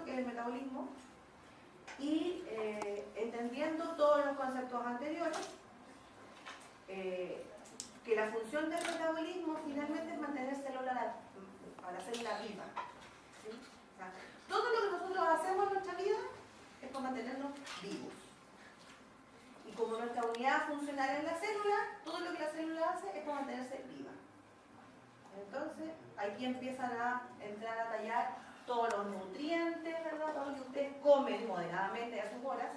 lo que es el metabolismo y entendiendo todos los conceptos anteriores, que la función del metabolismo finalmente es mantener a la célula viva. ¿Sí? O sea, todo lo que nosotros hacemos en nuestra vida es para mantenernos vivos. Y como nuestra unidad funcional es la célula, todo lo que la célula hace es para mantenerse viva. Entonces, aquí empiezan a entrar a tallar todos los nutrientes, ¿verdad? Todo lo que ustedes comen moderadamente a sus horas,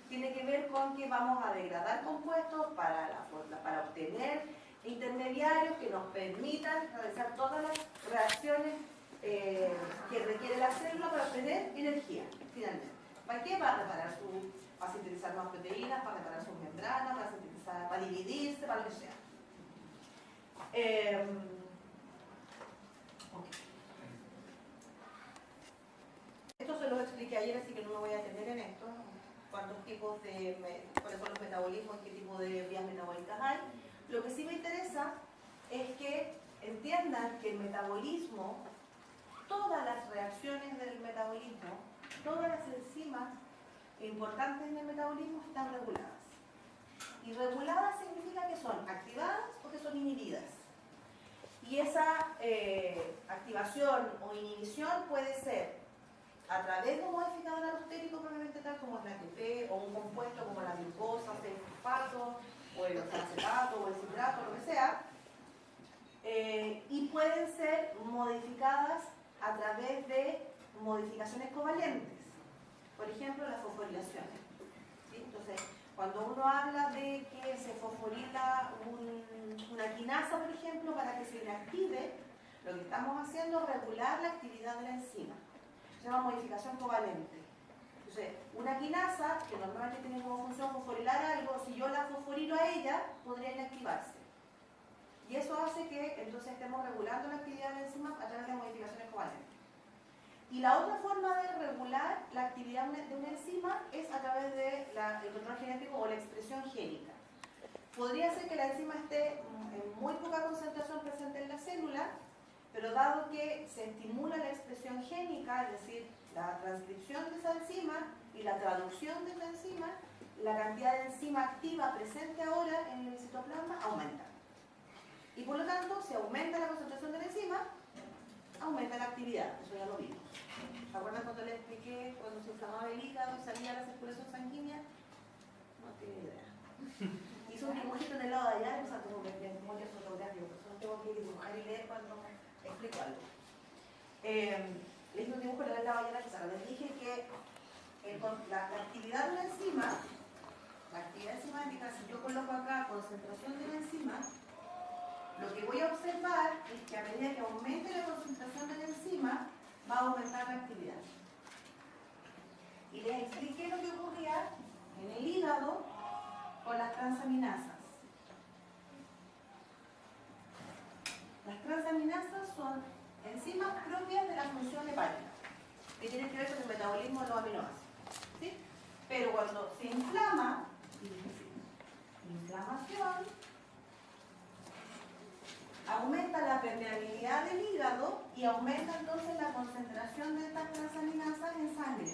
tiene que ver con que vamos a degradar compuestos para obtener intermediarios que nos permitan realizar todas las reacciones que requiere la célula para obtener energía, finalmente. ¿Para qué? Para sintetizar más proteínas, para reparar sus membranas, para dividirse, para lo que sea. Okay. Esto se los expliqué ayer, así que no me voy a detener en esto. Cuántos tipos cuáles son los metabolismos, qué tipo de vías metabólicas hay. Lo que sí me interesa es que entiendan que el metabolismo, todas las reacciones del metabolismo, todas las enzimas importantes en el metabolismo están reguladas. Y reguladas significa que son activadas o que son inhibidas. Y esa activación o inhibición puede ser a través de un modificador alostérico propiamente tal como es la ATP o un compuesto como la glucosa, el fosfato o el acetato o el citrato, lo que sea, y pueden ser modificadas a través de modificaciones covalentes, por ejemplo las fosforilaciones. ¿Sí? Entonces, cuando uno habla de que se fosforila una quinasa, por ejemplo, para que se inactive, lo que estamos haciendo es regular la actividad de la enzima. Se llama modificación covalente. Entonces, una quinasa, que normalmente tiene como función fosforilar algo, si yo la fosforilo a ella, podría inactivarse. Y eso hace que entonces estemos regulando la actividad de la enzima a través de modificaciones covalentes. Y la otra forma de regular la actividad de una enzima es a través del control genético o la expresión génica. Podría ser que la enzima esté en muy poca concentración presente en la célula, pero dado que se estimula la expresión génica, es decir, la transcripción de esa enzima y la traducción de esa enzima, la cantidad de enzima activa presente ahora en el citoplasma aumenta. Y por lo tanto, si aumenta la concentración de la enzima, aumenta la actividad. Eso ya lo vimos. ¿Se acuerdan cuando les expliqué cuando se inflamaba el hígado y salía la circulación sanguínea? No tiene idea. Hice un dibujito en el lado de allá, o sea, tengo que ver muy fotográfico, por eso no tengo que dibujar y leer cuando explico algo. Le hice un dibujo en el lado de allá, les dije que la actividad de una enzima, la actividad enzimática, si yo coloco acá concentración de la enzima, lo que voy a observar es que a medida que aumente la concentración de la enzima, va a aumentar la actividad. Y les expliqué lo que ocurría en el hígado con las transaminasas. Las transaminasas son enzimas propias de la función hepática, que tienen que ver con el metabolismo de los aminoácidos. ¿Sí? Pero cuando se inflama, inflamación, aumenta la permeabilidad del hígado y aumenta entonces la concentración de estas transaminasas en sangre.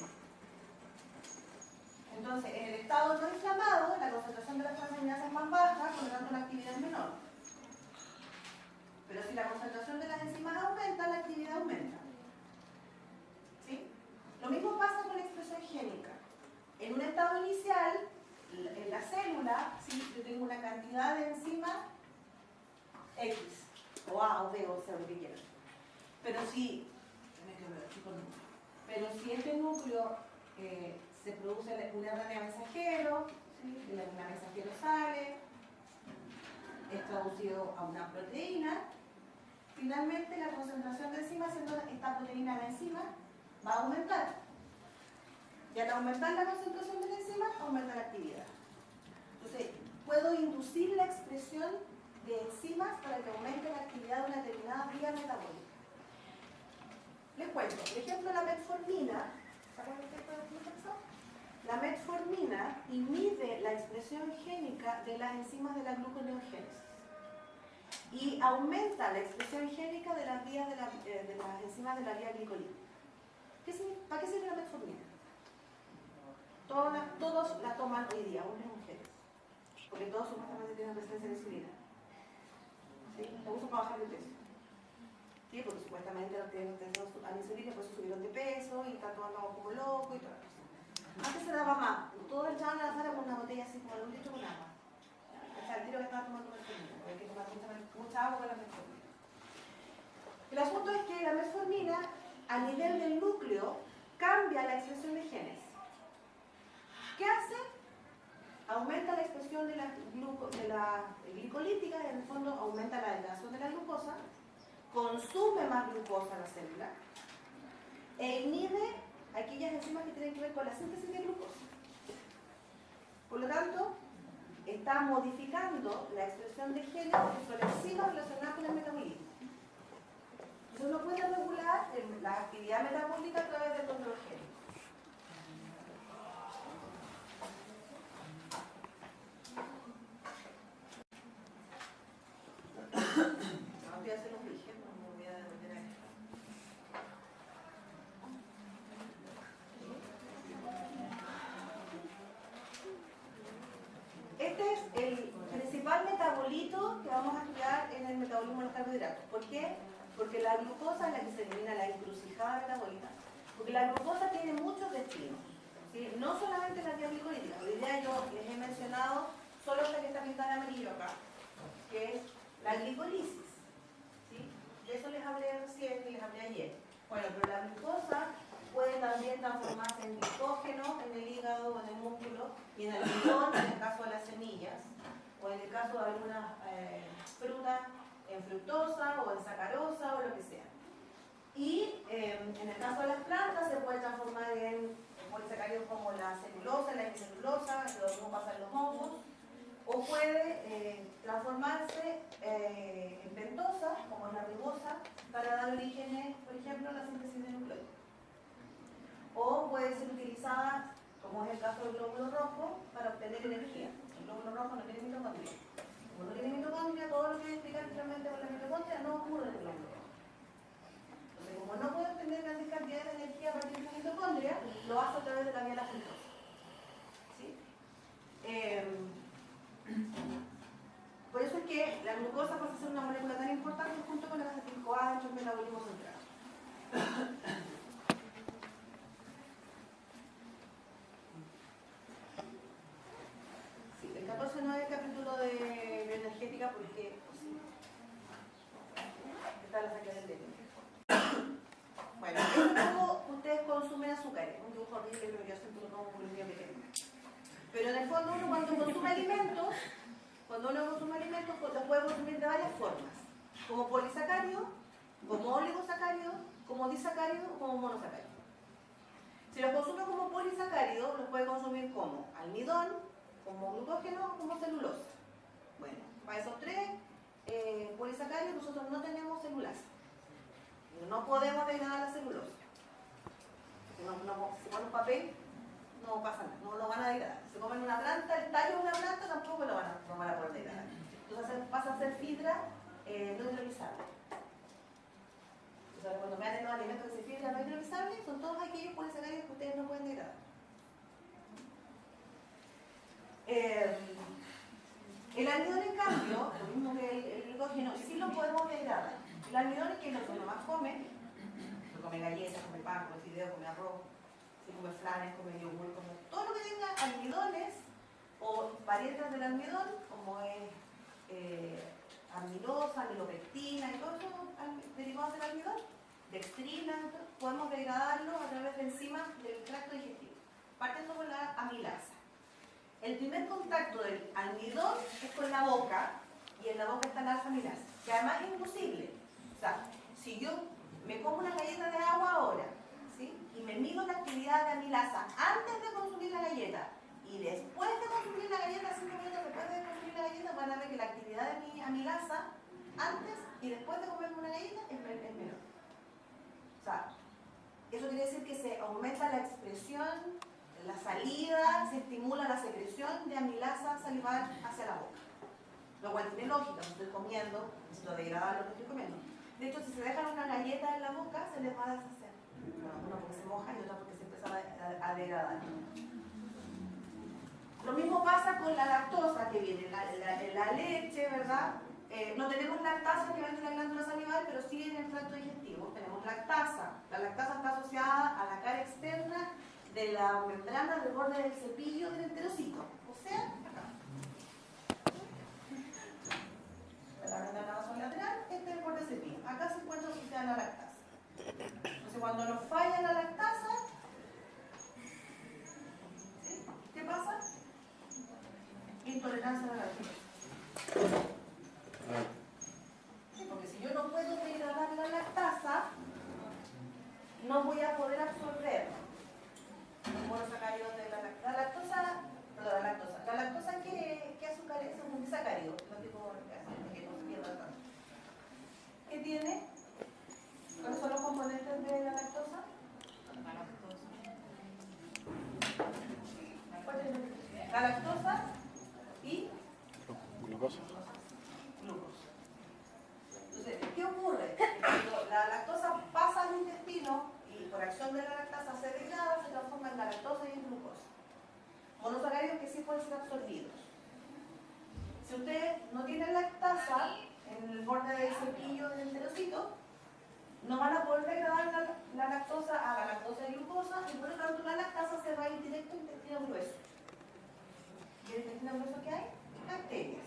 Entonces, en el estado no inflamado, la concentración de las transaminasas es más baja, por lo tanto la actividad es menor. Pero si la concentración de las enzimas aumenta, la actividad aumenta. ¿Sí? Lo mismo pasa con la expresión génica. En un estado inicial, en la célula, ¿sí? Yo tengo una cantidad de enzimas X, o A, o B, o C, lo que quieran. Pero si este núcleo se produce un RNA mensajero, ¿sí? El RNA mensajero sale, es traducido a una proteína, finalmente la concentración de enzima, siendo esta proteína la enzima, va a aumentar. Y al aumentar la concentración de la enzima, aumenta la actividad. Entonces, puedo inducir la expresión de enzimas para que aumente la actividad de una determinada vía metabólica. Les cuento, por ejemplo, la metformina. ¿Saben qué es eso? La metformina inhibe la expresión génica de las enzimas de la gluconeogénesis y aumenta la expresión génica de las vías de las enzimas de la vía glicolítica. ¿Para qué sirve la metformina? Todos la toman hoy día, hombres y mujeres, porque todos supuestamente tienen resistencia a la insulina. ¿Sí? La usan para bajar de peso. ¿Sí? Porque supuestamente no tienen resistencia a la insulina, por eso subieron de peso y están tomando como locos y todo eso. Antes se daba más, todo el chaval a la sala con una botella así como de 1 litro con agua. O sea, el tiro que estaba tomando metformina, porque hay que tomar mucha agua con la metformina. El asunto es que la metformina, a nivel del núcleo, cambia la expresión de genes. ¿Qué hace? Aumenta la expresión de la glicolítica, y en el fondo aumenta la degradación de la glucosa, consume más glucosa la célula e inhibe aquellas enzimas que tienen que ver con la síntesis de glucosa. Por lo tanto, está modificando la expresión de genes que son enzimas relacionadas con el metabolismo. Entonces uno puede regular la actividad metabólica a través del control génico. Voy a hacer un origen, no me voy a devolver a esto. Este es el principal metabolito que vamos a estudiar en el metabolismo de los carbohidratos. ¿Por qué? Porque la glucosa es la que se elimina la encrucijada metabólica. Porque la glucosa tiene muchos destinos, ¿sí? No solamente la vía glicolítica. Hoy día yo les he mencionado solo esta que está pintada de amarillo acá, que es la glicolisis. ¿Sí? De eso les hablé recién y les hablé ayer. Bueno, pero la glucosa puede también transformarse en glicógeno en el hígado o en el músculo y en el almidón en el caso de las semillas, o en el caso de algunas frutas en fructosa o en sacarosa o lo que sea. Y en el caso de las plantas se puede transformar en polisacáridos como la celulosa, la hemicelulosa, lo mismo pasa en los hongos, o puede transformarse en pentosa, como en la ribosa, para dar origen, por ejemplo, a la síntesis de nucleótidos. O puede ser utilizada, como es el caso del glóbulo rojo, para obtener energía. El glóbulo rojo no tiene mitocondria. Como no tiene mitocondria, todo lo que voy a explicar anteriormente con la mitocondria no ocurre en el glóbulo rojo. Entonces, como no puede obtener grandes cantidades de energía a partir de la mitocondria, lo hace a través de la vía de la fructosa. ¿Sí? Por eso es que la glucosa pasa a ser una molécula tan importante junto con la acetil-CoA dentro del metabolismo central. Sí, el 14 no es el capítulo de energética porque está la saquea del dedo. Bueno, esto es como ustedes consumen azúcares, un dibujo horrible, pero yo siempre lo como por un niño pequeño. Pero en el fondo uno cuando consume alimentos, los puede consumir de varias formas, como polisacárido, como oligosacárido, como disacárido o como monosacárido. Si los consume como polisacárido, los puede consumir como almidón, como glucógeno o como celulosa. Bueno, para esos tres polisacáridos nosotros no tenemos celulasa. No podemos degradar la celulosa. Si ponen un papel, no pasa nada, no lo van a degradar. Si comen una planta, el tallo de una planta tampoco lo van a poder degradar. Entonces pasa a ser fibra no hidrolizable. Entonces cuando vean los alimentos que se fibra no hidrolizable, son todos aquellos polisacáridos que ustedes no pueden degradar. El almidón, en cambio, lo mismo que el glucógeno, sí lo podemos degradar. El almidón es que lo que uno más come, come galletas, come pan, come fideo, come arroz, come flanes, come yogur, come todo lo que tenga almidones o variantes del almidón, como es amilosa, amilopectina y todos esos derivados del almidón, dextrina, podemos degradarlo a través de enzimas del tracto digestivo, partiendo con la amilasa. El primer contacto del almidón es con la boca, y en la boca está la alfa-amilasa, que además es imposible. O sea, si yo me como una galleta de agua ahora, ¿sí? Y me mido la actividad de amilasa antes de consumir la galleta y después de consumir la galleta, 5 minutos después de consumir la galleta, van a ver que la actividad de mi amilasa antes y después de comerme una galleta es menor. O sea, eso quiere decir que se aumenta la expresión, la salida, se estimula la secreción de amilasa salival hacia la boca. Lo cual tiene lógica, no estoy comiendo, necesito degradar lo que estoy comiendo. De hecho, si se dejan una galleta en la boca, se les va a deshacer. una porque se moja y otra porque se empieza a degradar. Lo mismo pasa con la lactosa que viene en la leche, ¿verdad? No tenemos lactasa a nivel de la glándula salival, pero sí en el tracto digestivo tenemos lactasa. La lactasa está asociada a la cara externa de la membrana del borde del cepillo del enterocito, o sea, acá. La membrana vasolateral, este es el borde del cepillo. Acá se encuentra asociada la lactasa. Entonces, cuando nos falla la lactasa, ¿sí? ¿Qué pasa? Intolerancia a la lactosa. Sí, porque si yo no puedo degradar la lactasa, no voy a poder absorber los monosacáridos de la lactosa. Perdón, la lactosa, ¿qué azúcar es? Es un disacárido, no tipo que no se pierda tanto. ¿Qué tiene? ¿Cuáles son los componentes de la lactosa? La lactosa y glucosa. Entonces, ¿qué ocurre? Cuando la lactosa pasa al intestino y por acción de la lactasa se degrada, se transforma en la lactosa y en glucosa. Monosacáridos que sí pueden ser absorbidos. Si usted no tiene lactasa en el borde del cepillo del enterocito, no van a poder degradar la lactosa a la lactosa y glucosa, y por lo tanto la lactasa se va a ir directo al intestino grueso. ¿Y el intestino grueso qué hay? Bacterias.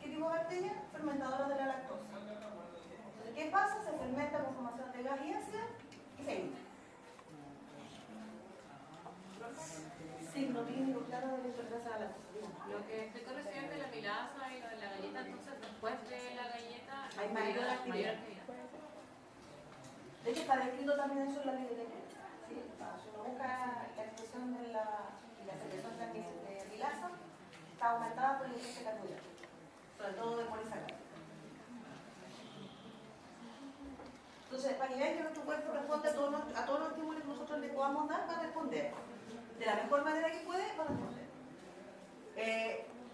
¿Qué tipo de bacterias? Fermentadoras de la lactosa. Entonces, ¿qué pasa? Se fermenta con formación de gas y ácido y se hincha. Sí, no tiene ningún claro de la intolerancia a la lactosa. Lo que estoy corrigiendo es de la milasa y lo de la galleta, entonces después de la galleta Hay mayor actividad. De hecho, está descrito también eso en la biblioteca. ¿Sí? Si uno busca la expresión de la secreción de milasa, está aumentada por el índice de carbohidratos, sobre todo de polisacáridos. Entonces, para que vean que nuestro cuerpo responde a todos los estímulos que nosotros le podamos dar, va a responder. De la mejor manera que puede, va a responder.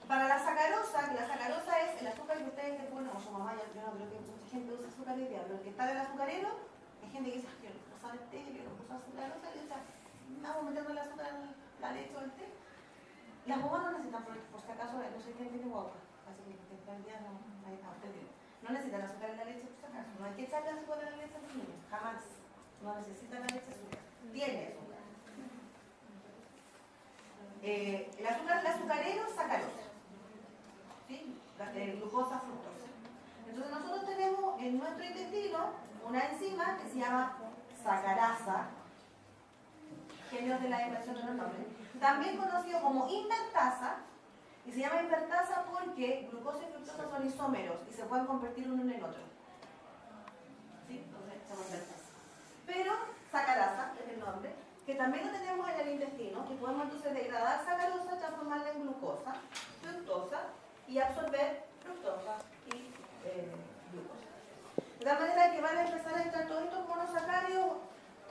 Para la sacarosa, que la sacarosa es el azúcar que ustedes le ponen, o su mamá, yo no creo que mucha gente usa azúcar de día, pero el que está del azucarero, hay gente que dice, yo no puedo usar el té, yo no puedo usar sacarosa, y dice, vamos metiendo el azúcar en la leche o el té. Las guaguas no necesitan, por si acaso, no sé quién tiene guagua, así que el día no necesitan azúcar en la leche, por si acaso. No hay que echarle azúcar en la leche a los niños, jamás. No necesitan la leche azúcar. Tiene azúcar. El azucarero es sacarosa. ¿Sí? Glucosa, fructosa. Entonces nosotros tenemos en nuestro intestino una enzima que se llama sacarasa, genios de la inversión de los nombres, también conocido como invertasa, y se llama invertasa porque glucosa y fructosa son isómeros y se pueden convertir uno en el otro. ¿Sí? Entonces se llama invertasa. Pero sacarasa es el nombre, que también lo tenemos en el intestino, que podemos entonces degradar sacarosa, transformarla en glucosa, fructosa y absorber fructosa y glucosa. De tal manera que van a empezar a entrar todos estos monosacáridos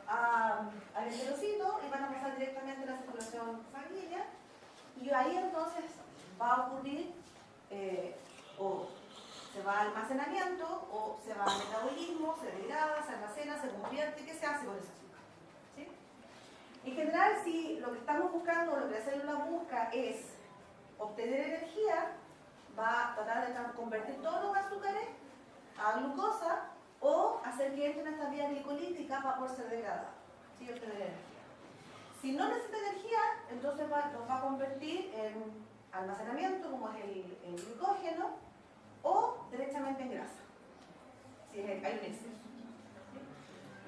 al enterocito y van a pasar directamente a la circulación sanguínea, y ahí entonces va a ocurrir o se va al almacenamiento o se va al metabolismo, se degrada, se almacena, se convierte. ¿Qué se hace con ese azúcar? ¿Sí? En general, si lo que estamos buscando, lo que la célula busca es obtener energía, va a tratar de convertir todos los azúcares a glucosa o hacer que entren en esta vía glicolítica para poder ser degradada, ¿sí? Obtener energía. Si no necesita energía, entonces los va a convertir en almacenamiento, como es el glucógeno, o derechamente en grasa, si hay un exceso.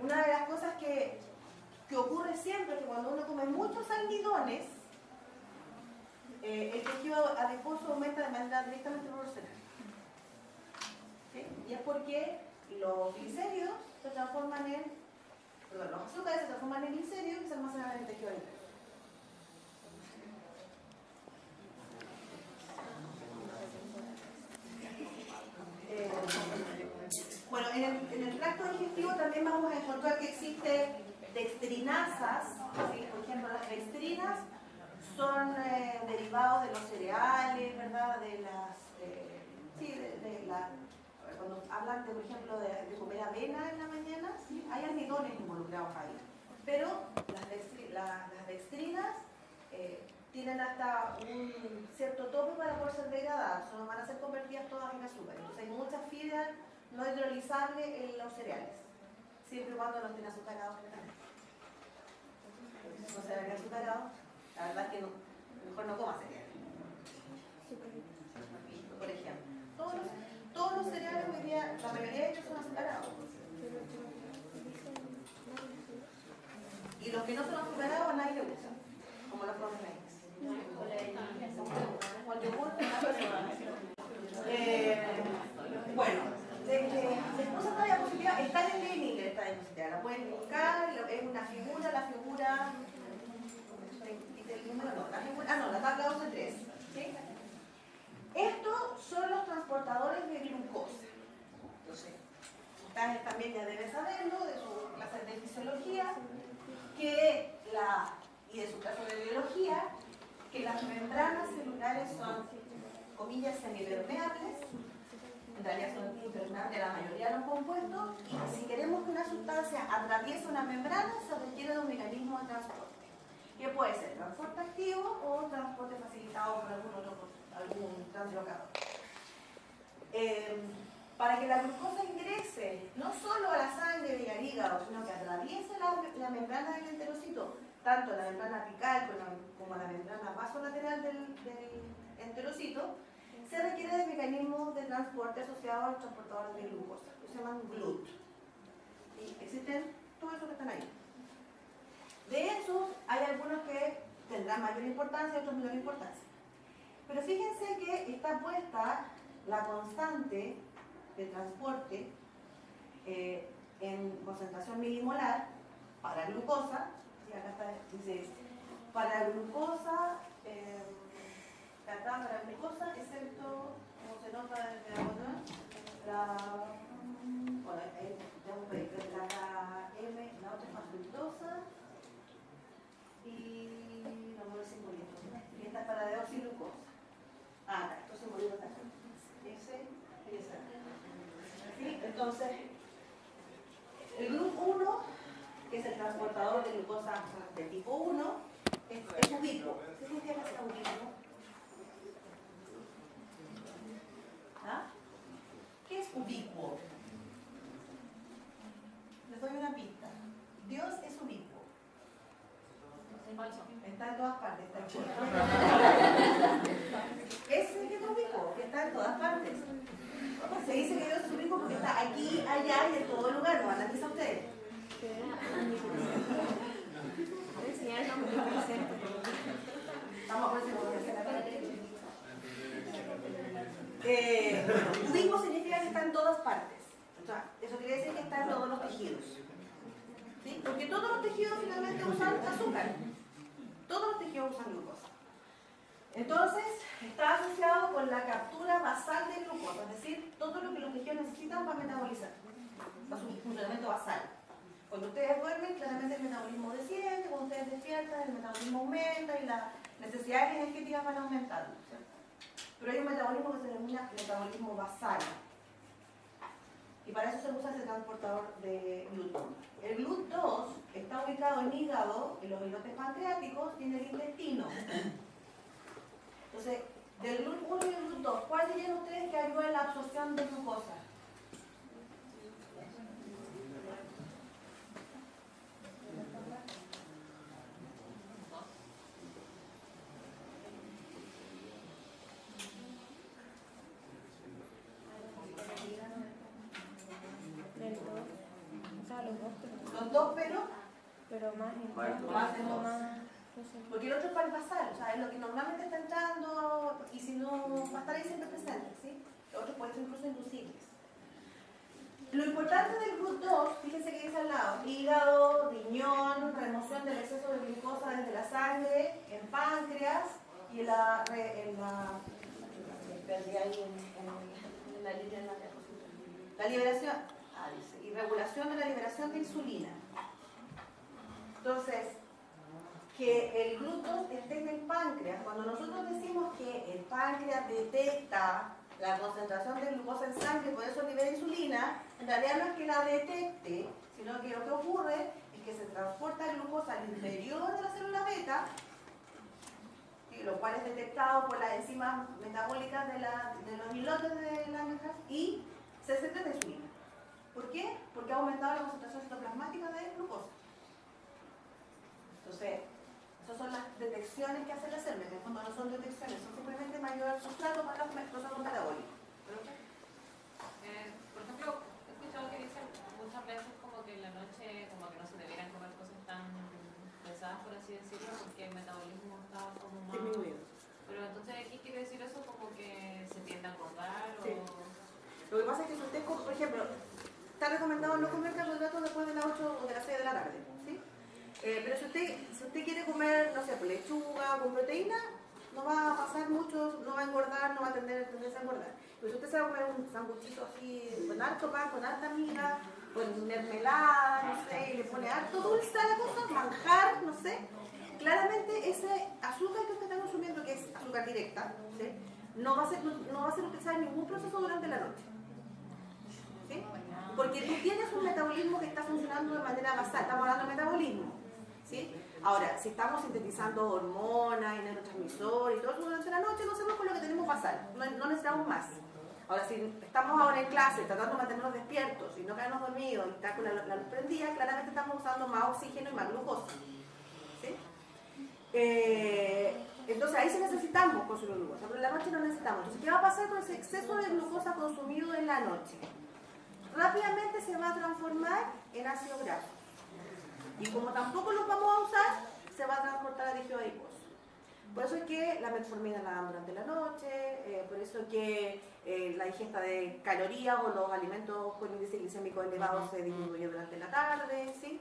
Una de las cosas que ocurre siempre es que cuando uno come muchos almidones, el tejido adiposo aumenta de manera directamente proporcional. ¿Sí? Y es porque los glicéridos se transforman en, perdón, los azúcares se transforman en glicéridos y se almacenan en el tejido adiposo. Bueno, en el tracto digestivo también vamos a encontrar que existe dextrinasas, ¿sí? Por ejemplo, las dextrinas son derivados de los cereales, ¿verdad? Cuando hablan, por ejemplo, de comer avena en la mañana, ¿sí? Hay almidones involucrados ahí. pero las dextrinas tienen hasta un cierto tope para poder ser degradadas, no van a ser convertidas todas en azúcar. Entonces hay muchas fibras no hidrolizables en los cereales, siempre y cuando no estén azucarados generalmente. No cereales azucarados, la verdad es que mejor no coma cereales. Por ejemplo, todos los cereales hoy día, la mayoría de ellos son azucarados. Y los que no son azucarados a nadie le gustan, como los flores de maíz. Bueno, después esta diapositiva está en línea esta diapositiva, la pueden buscar, es una figura, la tabla 12.3. ¿Sí? Estos son los transportadores de glucosa. Entonces, ustedes también ya deben saberlo de su clase de fisiología y de su clase de biología, que las membranas celulares son, comillas, semipermeables, en realidad son impermeables la mayoría de los compuestos, y si queremos que una sustancia atraviese una membrana, se requiere de un mecanismo de transporte, que puede ser transporte activo o transporte facilitado por algún translocador. Para que la glucosa ingrese no solo a la sangre y al hígado, sino que atraviese la membrana del enterocito, tanto la membrana apical como la membrana vasolateral del enterocito, se requiere de mecanismos de transporte asociados a los transportadores de glucosa, que se llaman GLUT. Y existen todos esos que están ahí. De esos, hay algunos que tendrán mayor importancia y otros menor importancia. Pero fíjense que está puesta la constante de transporte en concentración milimolar para glucosa. Y acá está, dice, para glucosa, excepto, como se nota desde ahora, la otra es más fructosa y no me lo simbolizo. Y esta es para deoxiglucosa. Acá, estos simbolitos acá. Ese y ese. ¿Sí? Entonces, el grupo 1, que es el transportador de glucosa de tipo 1, es ubicuo. ¿Qué significa que sea ubicuo? ¿Ah? ¿Qué es ubicuo? Les doy una pista. Dios es ubicuo. Está en todas partes. Es el que es ubicuo, que está en todas partes. Se dice que Dios es ubicuo porque está aquí, allá y en todo lugar. ¿No van a decir a ustedes? Vamos a ver si lo voy a hacer acá. Ubicuo significa que está en todas partes. O sea, eso quiere decir que está en todos los tejidos. ¿Sí? Porque todos los tejidos finalmente usan azúcar. Todos los tejidos usan glucosa. Entonces, está asociado con la captura basal de glucosa, es decir, todo lo que los tejidos necesitan para metabolizar. Para su funcionamiento basal. Cuando ustedes duermen, claramente el metabolismo desciende, cuando ustedes despiertan, el metabolismo aumenta y las necesidades energéticas van aumentando. ¿Cierto? Pero hay un metabolismo que se denomina metabolismo basal. Y para eso se usa ese transportador de GLUT. El GLUT2 está ubicado en hígado, en los islotes pancreáticos y en el intestino. Entonces, del GLUT1 y el GLUT2, ¿cuál dirían ustedes que ayuda en la absorción de glucosa? Los dos, pero más porque el otro es para el basal, o sea, es lo que normalmente está entrando y si no, va a estar ahí siempre presente, ¿sí? Los otros pueden ser incluso inducibles. Lo importante del GLUT2, fíjense que dice al lado, hígado, riñón, remoción del exceso de glucosa desde la sangre, en páncreas y en la liberación, dice, y regulación de la liberación de insulina. Entonces, que el GLUT2 esté en el páncreas, cuando nosotros decimos que el páncreas detecta la concentración de glucosa en sangre y por eso libera insulina, en realidad no es que la detecte, sino que lo que ocurre es que se transporta glucosa al interior de la célula beta, lo cual es detectado por las enzimas metabólicas de los islotes de Langerhans, y se secreta insulina. ¿Por qué? Porque ha aumentado la concentración citoplasmática de glucosa. Entonces, esas son las detecciones que hace la célula. En el fondo no son detecciones, son simplemente mayor sustrato para los procesos metabólicos. Por ejemplo, he escuchado que dicen muchas veces como que en la noche como que no se debieran comer cosas tan pesadas, por así decirlo, porque el metabolismo está como más disminuido. Pero entonces, ¿qué quiere decir eso? ¿Como que se tiende a engordar? Sí. O... Lo que pasa es que si usted, por ejemplo, está recomendado no comer carbohidratos después de las 8 o de las 6 de la tarde, ¿sí? Pero si usted quiere comer, no sé, pues lechuga con proteína, no va a pasar mucho, no va a engordar, no va a tener tendencia a engordar. Pero si usted se va a comer un sanguchito así, con harto pan, con harta miga, con mermelada, no sé, y le pone harto dulce a la cosa, manjar, no sé, claramente ese azúcar que usted está consumiendo, que es azúcar directa, ¿sí? no va a ser utilizado en ningún proceso durante la noche. ¿Sí? Porque tú tienes un metabolismo que está funcionando de manera basal, estamos hablando de metabolismo. ¿Sí? Ahora, si estamos sintetizando hormonas y neurotransmisores y todo eso durante la noche, no hacemos con lo que tenemos basal, no necesitamos más. Ahora, si estamos ahora en clase tratando de mantenernos despiertos y no quedarnos dormidos y estar con la luz prendida, claramente estamos usando más oxígeno y más glucosa. ¿Sí? Entonces ahí sí necesitamos consumir glucosa, pero en la noche no necesitamos. Entonces, ¿qué va a pasar con ese exceso de glucosa consumido en la noche? Rápidamente se va a transformar en ácido graso. Y como tampoco los vamos a usar, se va a transportar a tejido adiposo. Por eso es que la metformina la dan durante la noche, por eso es que la ingesta de calorías o los alimentos con índice glicémico elevado se disminuye durante la tarde, ¿sí?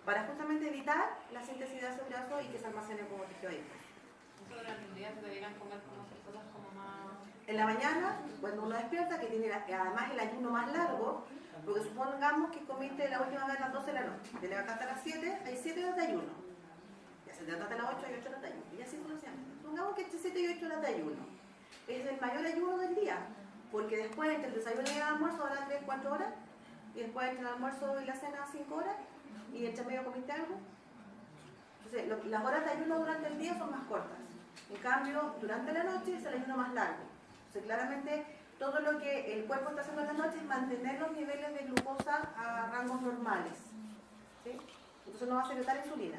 Para justamente evitar la síntesis de ácido graso y que se almacene como tejido adiposo. Durante el día se deberían comer como cosas como más... En la mañana, cuando uno despierta, que tiene además el ayuno más largo, porque supongamos que comiste la última vez a las 12 de la noche, te levantaste a las 7, hay 7 horas de ayuno. Ya se te levantaste a las 8, hay 8 horas de ayuno. Y así sucesivamente. Supongamos que entre 7 y 8 horas de ayuno. Es el mayor ayuno del día, porque después entre el desayuno y el almuerzo habrá 3, 4 horas, y después entre el almuerzo y la cena 5 horas, y entre medio comiste algo. Entonces, las horas de ayuno durante el día son más cortas. En cambio, durante la noche es el ayuno más largo. Entonces, claramente, todo lo que el cuerpo está haciendo en la noche es mantener los niveles de glucosa a rangos normales. ¿Sí? Entonces, no va a secretar insulina.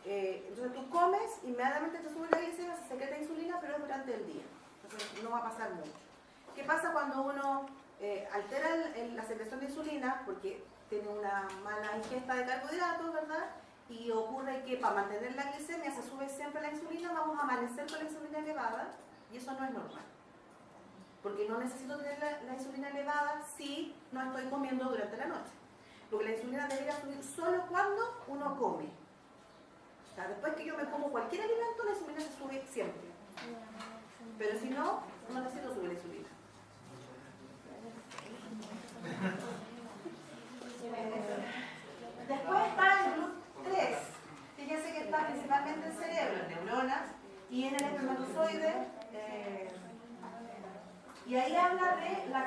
Entonces, tú comes, inmediatamente te sube la glicemia, se secreta insulina, pero es durante el día. Entonces, no va a pasar mucho. ¿Qué pasa cuando uno altera la secreción de insulina? Porque tiene una mala ingesta de carbohidratos, ¿verdad? Y ocurre que para mantener la glicemia se sube siempre la insulina, vamos a amanecer con la insulina elevada, y eso no es normal. Porque no necesito tener la insulina elevada si no estoy comiendo durante la noche. Porque la insulina debería subir solo cuando uno come. O sea, después que yo me como cualquier alimento, la insulina se sube siempre. Pero si no, no necesito subir la insulina. Después está el GLUT3. Fíjense que está principalmente en el cerebro, en neuronas y en el espermatozoide. Y ahí habla de la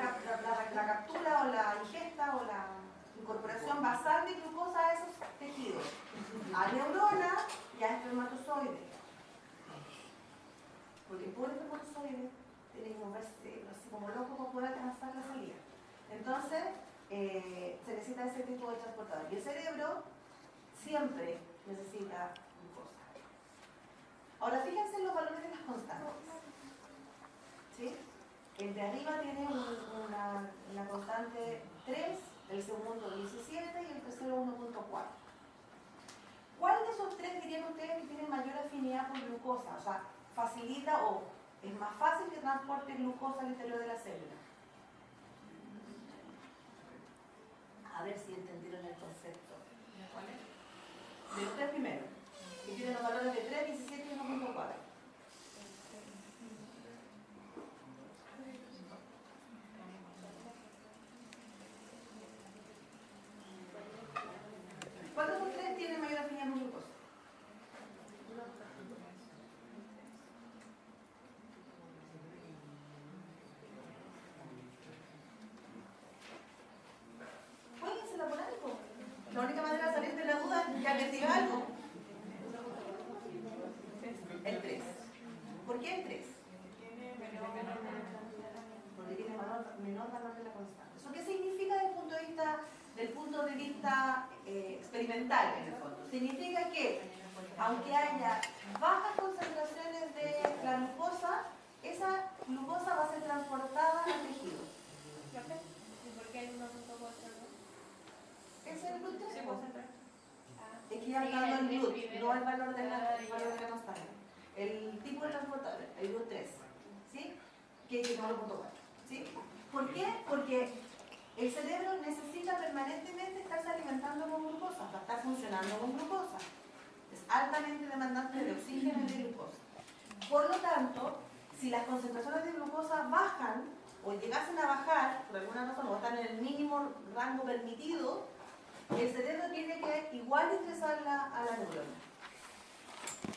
captura o la ingesta o la incorporación basal de glucosa a esos tejidos, a neurona y a espermatozoide. Porque el pobre espermatozoide tiene que moverse así como loco para poder alcanzar la salida. Entonces, se necesita ese tipo de transportador. Y el cerebro siempre necesita glucosa. Ahora, fíjense en los valores de las constantes. ¿Sí? El de arriba tiene una constante 3, el segundo 17 y el tercero 1.4. ¿Cuál de esos tres dirían ustedes que tiene mayor afinidad por glucosa? O sea, facilita o es más fácil que transporte glucosa al interior de la célula. A ver si entendieron el concepto. ¿Cuál es? De los tres primeros, que tienen los valores de 3, 17 y 1.4. ¿Cuál de esos tres tiene mayor afinidad por glucosa? Jueguensela por algo. La única manera vista experimental en el fondo. Significa que aunque haya bajas concentraciones de la glucosa, esa glucosa va a ser transportada al tejido. ¿Y por qué hay 1.4? ¿Ese es el gluten? Sí, Es que ya está dando el GLUT, no el valor de la constante. El tipo de transportador, el GLUT 3, ¿sí? Que es 9.4, ¿sí? ¿Por qué? Porque el cerebro necesita permanentemente estarse alimentando con glucosa, para estar funcionando con glucosa. Es altamente demandante de oxígeno y de glucosa. Por lo tanto, si las concentraciones de glucosa bajan o llegasen a bajar, por alguna razón, o están en el mínimo rango permitido, el cerebro tiene que igual ingresarla a la neurona.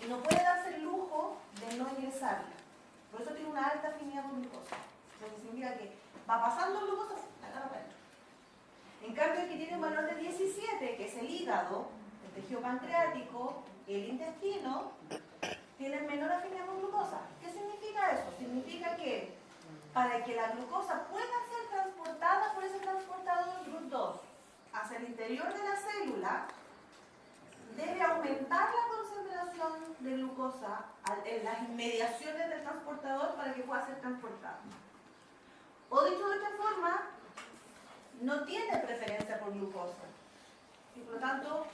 Y no puede darse el lujo de no ingresarla. Por eso tiene una alta afinidad con glucosa. Lo que significa que va pasando glucosa, agarra para adentro. En cambio, el que tiene un valor de 17, que es el hígado, el tejido pancreático, el intestino, tienen menor afinidad con glucosa. ¿Qué significa eso? Significa que para que la glucosa pueda ser transportada por ese transportador GLUT2 hacia el interior de la célula, debe aumentar la concentración de glucosa en las inmediaciones del transportador para que pueda ser transportada. O dicho de otra forma, no tiene preferencia por glucosa y por lo tanto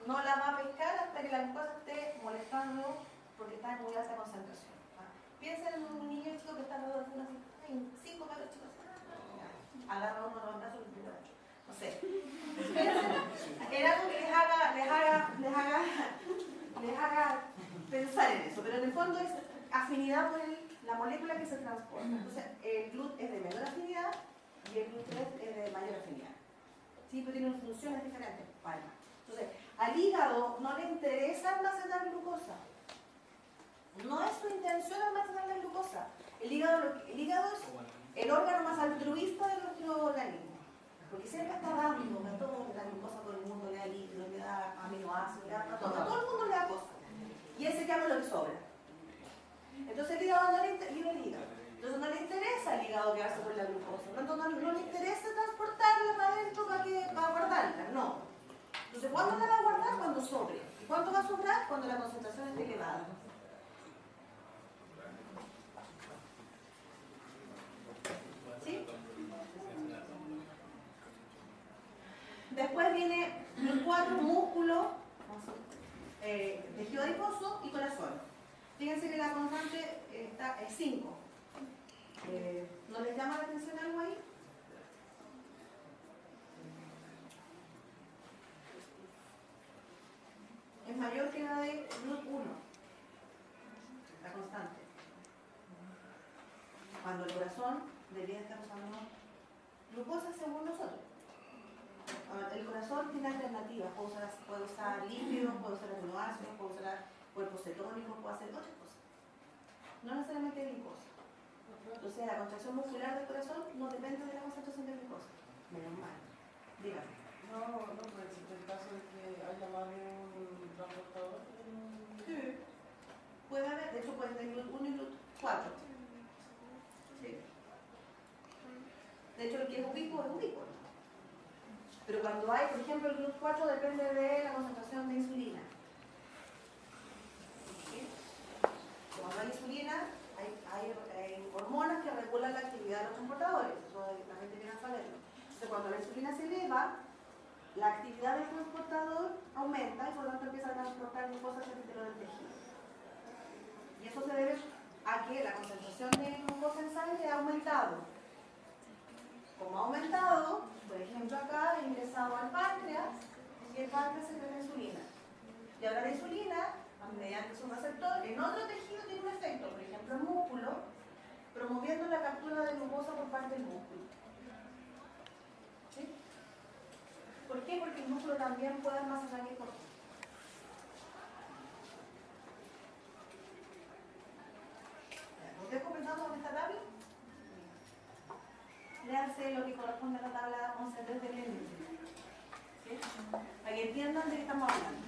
no la va a pescar hasta que la glucosa esté molestando porque está en muy alta concentración. Piensa en un niño chico que está alrededor de unos 5 cabros chicos. Agarra uno de los brazos y lo otro. No sé. Era algo que les haga pensar en eso, pero en el fondo es afinidad por la molécula que se transporta. Entonces, el GLUT es de menor afinidad y el GLUT 3 es de mayor afinidad. Sí, pero tienen funciones diferentes. Vale. Entonces, al hígado no le interesa almacenar glucosa. No es su intención almacenar la glucosa. El hígado es el órgano más altruista de nuestro organismo. Porque siempre está dando, a todo la glucosa, todo el mundo le da líquido, le da aminoácidos, le da a todo el mundo le da cosas. Y él se llama lo que sobra. Entonces el hígado no le interesa. Entonces no le interesa al hígado quedarse con la glucosa. Por lo tanto, no le interesa transportarla para adentro para guardarla. No. Entonces, ¿cuándo la va a guardar? Cuando sobre. ¿Y cuánto va a sobrar? Cuando la concentración esté elevada. ¿Sí? Después viene los 4 músculos, tejido adiposo y corazón. Fíjense que la constante es 5. ¿No les llama la atención algo ahí? Es mayor que la de GLUT 1, la constante. Cuando el corazón debería estar usando glucosa según nosotros. El corazón tiene alternativas, puede usar lípidos, puede usar aminoácidos, puede usar cuerpos cetónicos, puede hacer otras cosas. No necesariamente glucosa. Entonces la contracción muscular del corazón no depende de la concentración de glucosa. Menos mal. Dígame. No, pero existe el caso de que haya más de un transportador. Sí. Puede haber, de hecho puede tener GLUT 1 y GLUT 4. Sí. De hecho el que es ubicuo es ubicuo. Pero cuando hay, por ejemplo, el GLUT 4 depende de la concentración de insulina. ¿Sí? Cuando hay insulina, hay hormonas que regulan la actividad de los transportadores. Eso la gente tiene que saberlo. Entonces, cuando la insulina se eleva, la actividad del transportador aumenta y por lo tanto empieza a transportar glucosa hacia el interior del tejido. Y eso se debe a que la concentración de glucosa en sangre ha aumentado. Como ha aumentado, por ejemplo acá ha ingresado al páncreas y el páncreas secreta insulina. Y ahora la insulina, mediante su receptor, en otro tejido tiene un efecto, por ejemplo el músculo, promoviendo la captura de glucosa por parte del músculo. ¿Sí? ¿Por qué? Porque el músculo también puede almacenar glucosa. ¿Ustedes comenzamos con esta tabla? Léanse lo que corresponde a la tabla 11.3 del índice. ¿Sí? Para que entiendan de qué estamos hablando.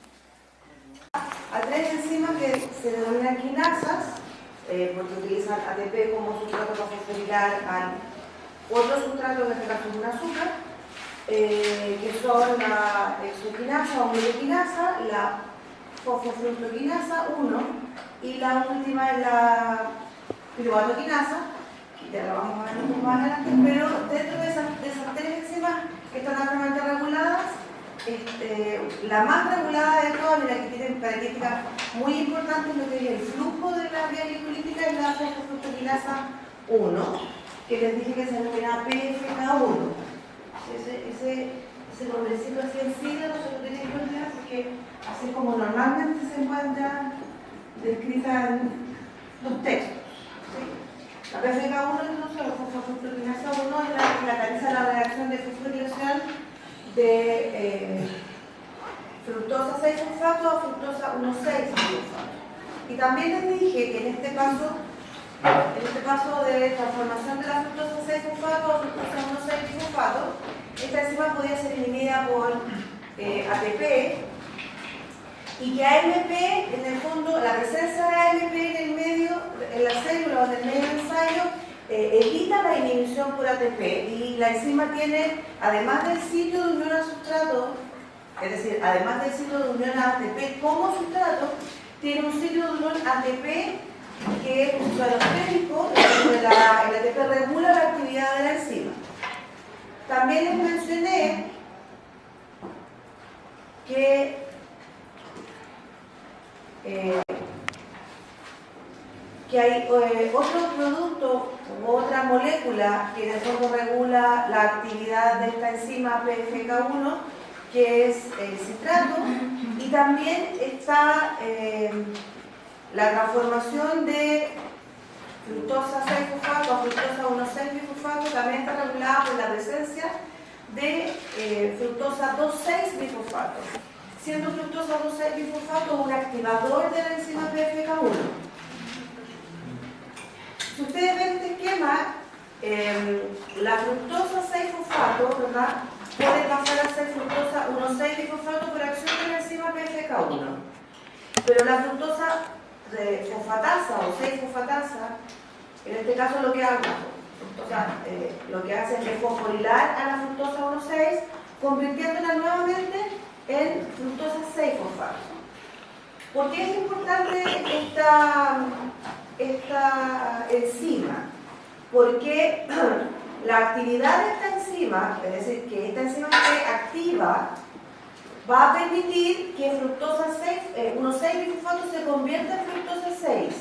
A 3 enzimas que se denominan quinasas, porque utilizan ATP como sustrato para fosforilar al otro sustrato, en este caso es un azúcar, que son la exoquinasa o meioquinasa, la fosfofructoquinasa 1 y la última es la piruvatoquinasa, que ya la vamos a ver un poco más adelante, pero dentro de esas tres enzimas que están altamente reguladas, la más regulada de todas y la que tiene características muy importantes, lo que es el flujo de la vía glicolítica, es la fosfofructoquinasa 1, que les dije que se denomina PFK1. Ese nombrecito así en sigla no se lo tienen que olvidar porque así es como normalmente se encuentra descrita en los textos. ¿Sí? La PFK1 entonces, la fosfofructoquinasa 1, es la que cataliza la reacción de fosforilación de fructosa 6-fosfato a fructosa 1,6-fosfato. Y también les dije que en este paso de transformación de la fructosa 6-fosfato a fructosa 1,6-fosfato, esta enzima podía ser inhibida por ATP y que AMP, en el fondo, la presencia de AMP en el medio, en la célula o en el medio del ensayo, evita la inhibición por ATP y la enzima tiene, además del sitio de unión a sustrato, es decir, además del sitio de unión a ATP como sustrato, tiene un sitio de unión ATP que es un sustrato alostérico, donde el ATP regula la actividad de la enzima. También les mencioné que hay otro producto u otra molécula que en el fondo regula la actividad de esta enzima PFK1, que es el citrato, y también está la transformación de fructosa 6-fosfato a fructosa 1,6-bifosfato, también está regulada por la presencia de fructosa 2,6-bifosfato, siendo fructosa 2,6-bifosfato un activador de la enzima PFK1. Si ustedes ven este esquema, la fructosa 6-fosfato, ¿verdad?, puede pasar a ser fructosa 1,6-bifosfato por acción de la enzima PFK1. Pero la fructosa fosfatasa o 6-fosfatasa, en este caso lo que hace es fosforilar a la fructosa 1,6, convirtiéndola nuevamente en fructosa 6-fosfato. ¿Por qué es importante esta enzima? Porque la actividad de esta enzima, es decir, que esta enzima esté activa, va a permitir que fructosa 1,6-bifosfato se convierta en fructosa 6.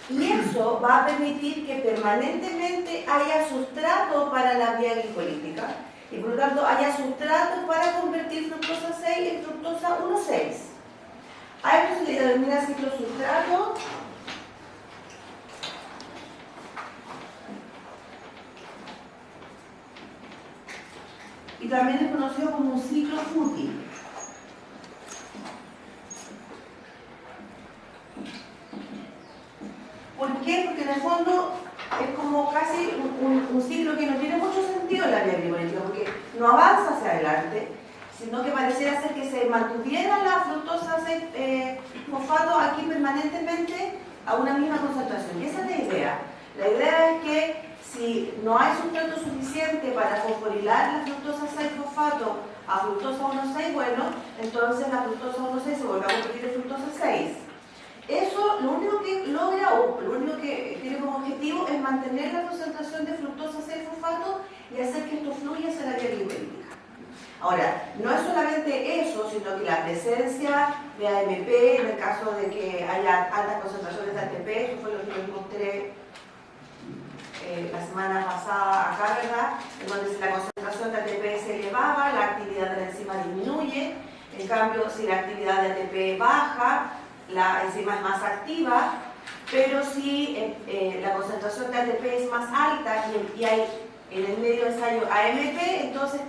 Y eso va a permitir que permanentemente haya sustrato para la vía glicolítica y por lo tanto haya sustrato para convertir fructosa 6 en fructosa 1,6. A esto se le denomina ciclosustrato. Y también es conocido como un ciclo fútil. ¿Por qué? Porque en el fondo es como casi un ciclo que no tiene mucho sentido en la vía glicolítica, porque no avanza hacia adelante, sino que pareciera ser que se mantuviera la fructosa 6-fosfato aquí permanentemente a una misma concentración. Y esa es la idea. La idea es que si no hay sustrato suficiente para fosforilar la fructosa 6-fosfato a fructosa 1,6, bueno, entonces la fructosa 1,6 se vuelve a convertir en fructosa 6. Eso lo único que logra, o lo único que tiene como objetivo, es mantener la concentración de fructosa 6-fosfato y hacer que esto fluya hacia la vía glicolítica. Ahora, no es solamente eso, sino que la presencia de AMP, en el caso de que haya altas concentraciones de ATP, eso fue lo que les mostré la semana pasada acá, ¿verdad?, en donde si la concentración de ATP se elevaba, la actividad de la enzima disminuye. En cambio, si la actividad de ATP baja, la enzima es más activa, pero si la concentración de ATP es más alta y hay en el medio ensayo AMP, entonces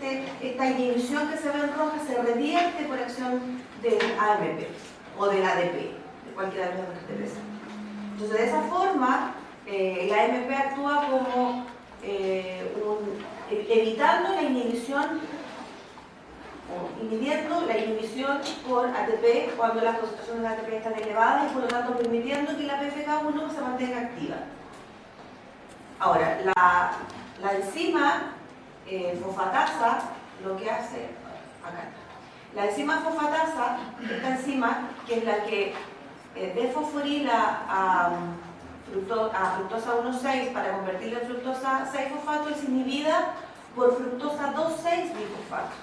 esta inhibición que se ve en roja se revierte por acción del AMP o del ADP, de cualquiera de los dos ATP. Entonces, de esa forma, la AMP actúa como evitando la inhibición o inhibiendo la inhibición por ATP cuando las concentraciones de ATP están elevadas y por lo tanto permitiendo que la PFK1 se mantenga activa. Ahora, la enzima fosfatasa lo que hace, acá está. La enzima fosfatasa, esta enzima, que es la que desfosforila a fructosa 1,6 para convertirla en fructosa 6-fosfato, es inhibida por fructosa 2,6-bifosfato.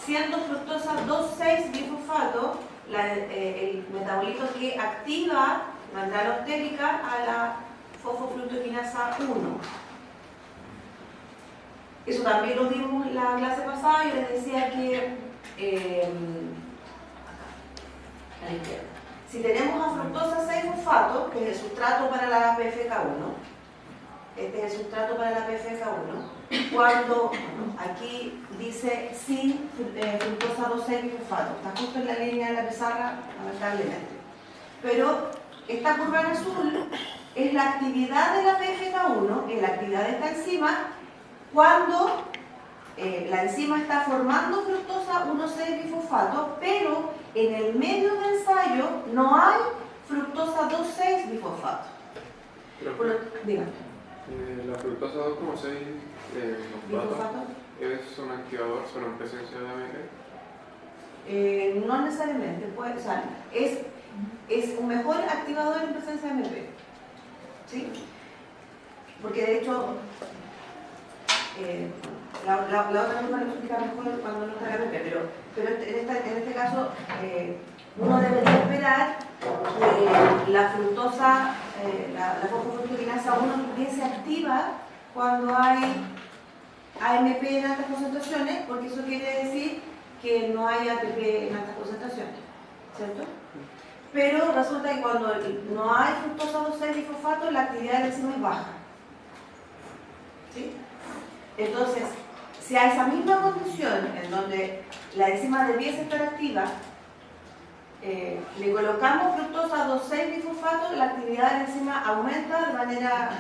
Siendo fructosa 2,6-bifosfato el metabolito que activa la entrada alostérica a la fosfofructoquinasa 1. Eso también lo vimos en la clase pasada. Yo les decía que a la izquierda, si tenemos a fructosa 6-fosfato, que es el sustrato para la PFK1, este es el sustrato para la PFK1, cuando aquí dice sin fructosa 2,6-bifosfato, está justo en la línea de la pizarra, lamentablemente. Pero esta curva en azul es la actividad de la PFK1, es la actividad de esta enzima, cuando la enzima está formando fructosa 1,6-bifosfato, pero en el medio del ensayo no hay fructosa 2,6-bifosfato. Dígame. La fructosa 2,6 ¿Bifosfato? es un activador solo en presencia de AMP. No necesariamente, puede, o sea, es un mejor activador en presencia de AMP. ¿Sí? Porque de hecho, la otra curva lo explica mejor cuando no está la AMP, pero en este caso uno debería esperar que la fructosa, la fosfofructoquinasa 1 también se activa cuando hay AMP en altas concentraciones, porque eso quiere decir que no hay ATP en altas concentraciones, ¿cierto? Pero resulta que cuando no hay fructosa 2,6-bifosfato, la actividad de la enzima es baja. ¿Sí? Entonces, si a esa misma condición en donde la enzima debiese estar activa, le colocamos fructosa 2,6-bifosfato, la actividad de la enzima aumenta de manera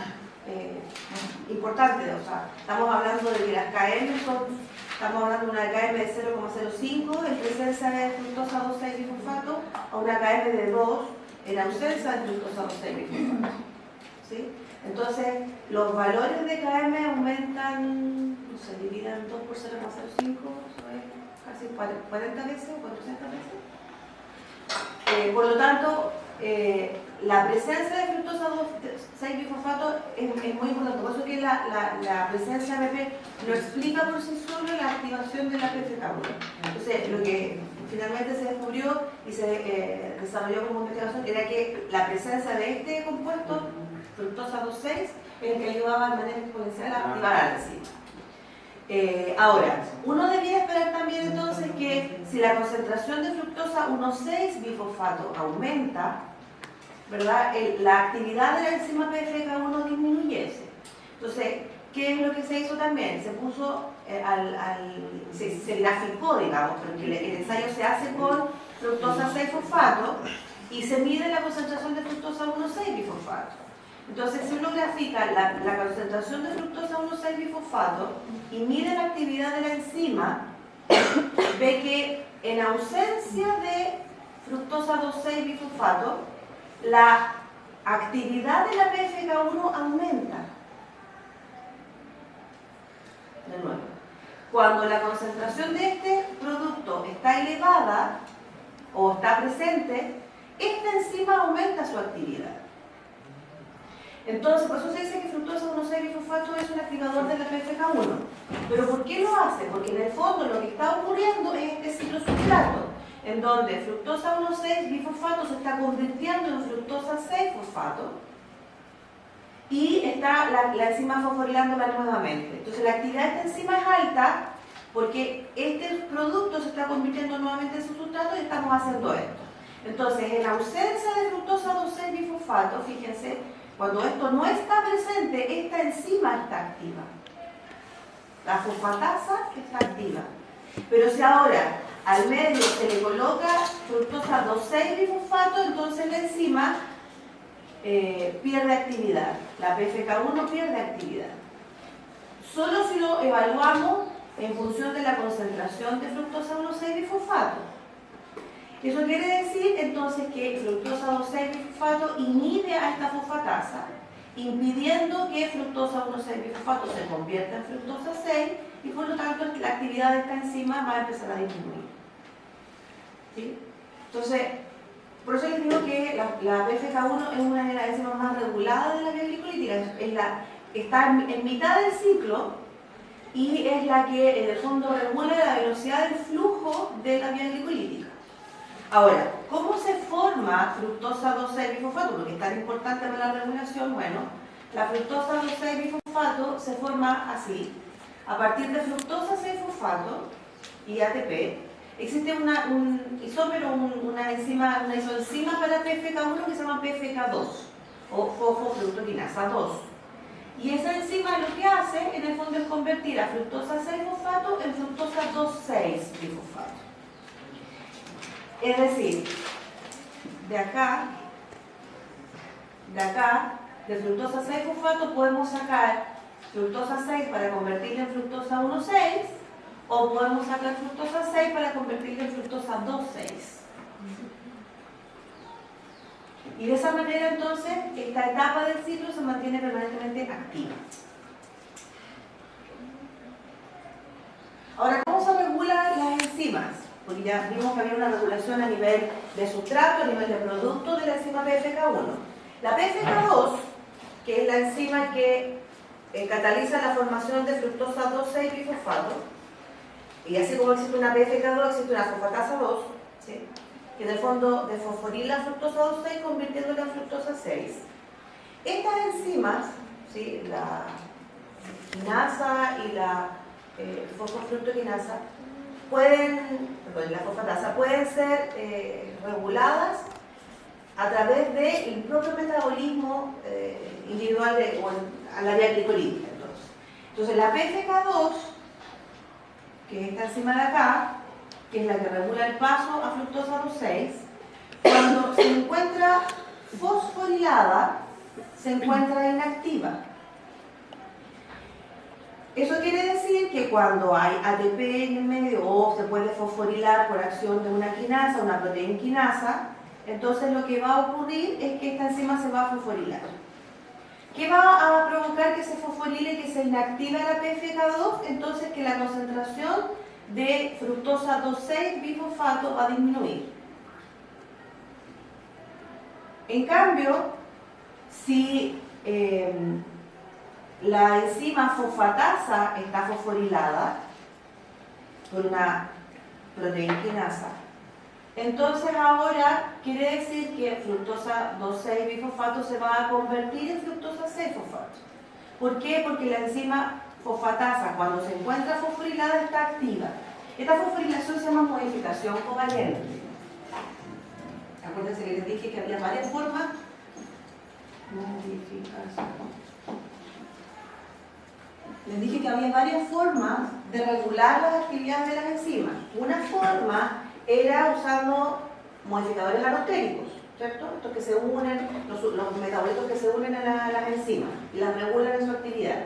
importante. O sea, estamos hablando de que las KM estamos hablando de una KM de 0,05 en presencia de fructosa 2,6-bifosfato a una KM de 2 en ausencia de fructosa 2,6-bifosfato. ¿Sí? Entonces, los valores de KM aumentan, no sé, dividan 2 por 0,05, eso es casi 40 veces o 400 veces. Por lo tanto, la presencia de fructosa 2,6-bifosfato es muy importante. Por eso que la presencia de AMP no explica por sí solo la activación de la PFK1. Entonces, lo que finalmente se descubrió y se desarrolló como investigación era que la presencia de este compuesto, fructosa 2,6, es el que ayudaba de manera exponencial a activar a la enzima. Ahora, uno debería esperar también entonces que si la concentración de fructosa 1,6-bifosfato aumenta, ¿verdad? La actividad de la enzima PFK1 disminuyese. Entonces, ¿qué es lo que se hizo también? Se puso, se graficó, digamos, porque el ensayo se hace con fructosa 6-fosfato y se mide la concentración de fructosa 1,6-bifosfato. Entonces, si uno grafica la concentración de fructosa 1,6-bifosfato y mide la actividad de la enzima, ve que en ausencia de fructosa 2,6-bifosfato, la actividad de la PFK1 aumenta. De nuevo, cuando la concentración de este producto está elevada o está presente, esta enzima aumenta su actividad. Entonces, por eso se dice que fructosa 1,6-bifosfato es un activador de la PFK1. ¿Pero por qué lo hace? Porque en el fondo lo que está ocurriendo es este ciclo sustrato, en donde fructosa 1,6-bifosfato se está convirtiendo en fructosa 6-fosfato y está la enzima fosforilándola nuevamente. Entonces, la actividad de esta enzima es alta porque este producto se está convirtiendo nuevamente en su sustrato y estamos haciendo esto. Entonces, en ausencia de fructosa 2,6-bifosfato, fíjense, cuando esto no está presente, esta enzima está activa. La fosfatasa está activa. Pero si ahora al medio se le coloca fructosa 2,6-bifosfato, entonces la enzima pierde actividad. La PFK1 pierde actividad. Solo si lo evaluamos en función de la concentración de fructosa 1,6-bifosfato. Eso quiere decir entonces que fructosa 2,6-bifosfato inhibe a esta fosfatasa impidiendo que fructosa 1,6-bifosfato se convierta en fructosa 6 y por lo tanto la actividad de esta enzima va a empezar a disminuir. ¿Sí? Entonces, por eso les digo que la PFK1 es una de las enzimas más reguladas de la vía glicolítica, está en mitad del ciclo y es la que en el fondo regula la velocidad del flujo de la vía glicolítica. Ahora, ¿cómo se forma fructosa 2,6-bifosfato? Porque es tan importante para la regulación. Bueno, la fructosa 2,6-bifosfato se forma así. A partir de fructosa 6-fosfato y ATP, existe un isómero, una isoenzima para PFK1 que se llama PFK2 o fosfofructoquinasa 2. Y esa enzima lo que hace en el fondo es convertir a fructosa 6-fosfato en fructosa 2,6-bifosfato. Es decir, de acá, de fructosa 6-fosfato podemos sacar fructosa 6 para convertirla en fructosa 1,6 o podemos sacar fructosa 6 para convertirla en fructosa 2,6. Y de esa manera entonces esta etapa del ciclo se mantiene permanentemente activa. Ahora, ¿cómo se regulan las enzimas? Porque ya vimos que había una regulación a nivel de sustrato, a nivel de producto de la enzima PFK1. La PFK2, que es la enzima que cataliza la formación de fructosa 2,6-bifosfato, y así como existe una PFK2, existe una fosfatasa 2, ¿sí? Que en el fondo desfosforila la fructosa 2,6 convirtiéndola en fructosa 6. Estas enzimas, ¿sí? La quinasa y la fosfofructoquinasa, la fosfatasa, pueden ser reguladas a través del propio metabolismo individual a la vía glicolítica. Entonces la PFK2, que es esta enzima de acá, que es la que regula el paso a fructosa 2,6, cuando se encuentra fosforilada, se encuentra inactiva. Eso quiere decir que cuando hay ATP en el medio o se puede fosforilar por acción de una quinasa, una proteína quinasa, entonces lo que va a ocurrir es que esta enzima se va a fosforilar. ¿Qué va a provocar que se fosforile y que se inactive la PFK2? Entonces que la concentración de fructosa 2,6-bifosfato va a disminuir. En cambio, si la enzima fosfatasa está fosforilada por una proteína quinasa, entonces ahora quiere decir que fructosa 2,6-bifosfato se va a convertir en fructosa 6-fosfato. ¿Por qué? Porque la enzima fosfatasa, cuando se encuentra fosforilada, está activa. Esta fosforilación se llama modificación covalente. Acuérdense que les dije que había varias formas. Les dije que había varias formas de regular las actividades de las enzimas. Una forma era usando modificadores alostéricos, ¿cierto? Estos que se unen, los metabolitos que se unen a las enzimas y las regulan en su actividad.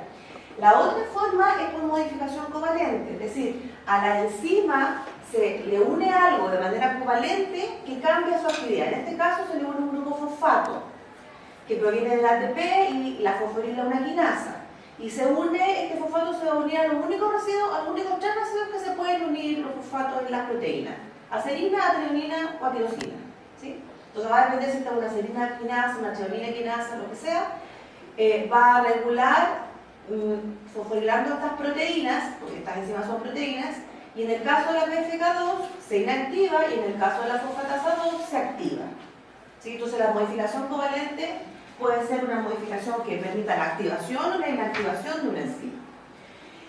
La otra forma es por modificación covalente, es decir, a la enzima se le une algo de manera covalente que cambia su actividad. En este caso se le une un grupo fosfato que proviene del ATP y la fosforila una quinasa. Y se une, este fosfato se va a unir a los únicos tres residuos que se pueden unir los fosfatos en las proteínas: acerina, atrionina o atirosina. ¿Sí? Entonces va a depender si está una acerina quinasa, una atrionina quinasa, lo que sea, va a regular fosforilando estas proteínas, porque estas enzimas son proteínas, y en el caso de la PFK2 se inactiva y en el caso de la fosfatasa 2 se activa. ¿Sí? Entonces la modificación covalente puede ser una modificación que permita la activación o la inactivación de una enzima.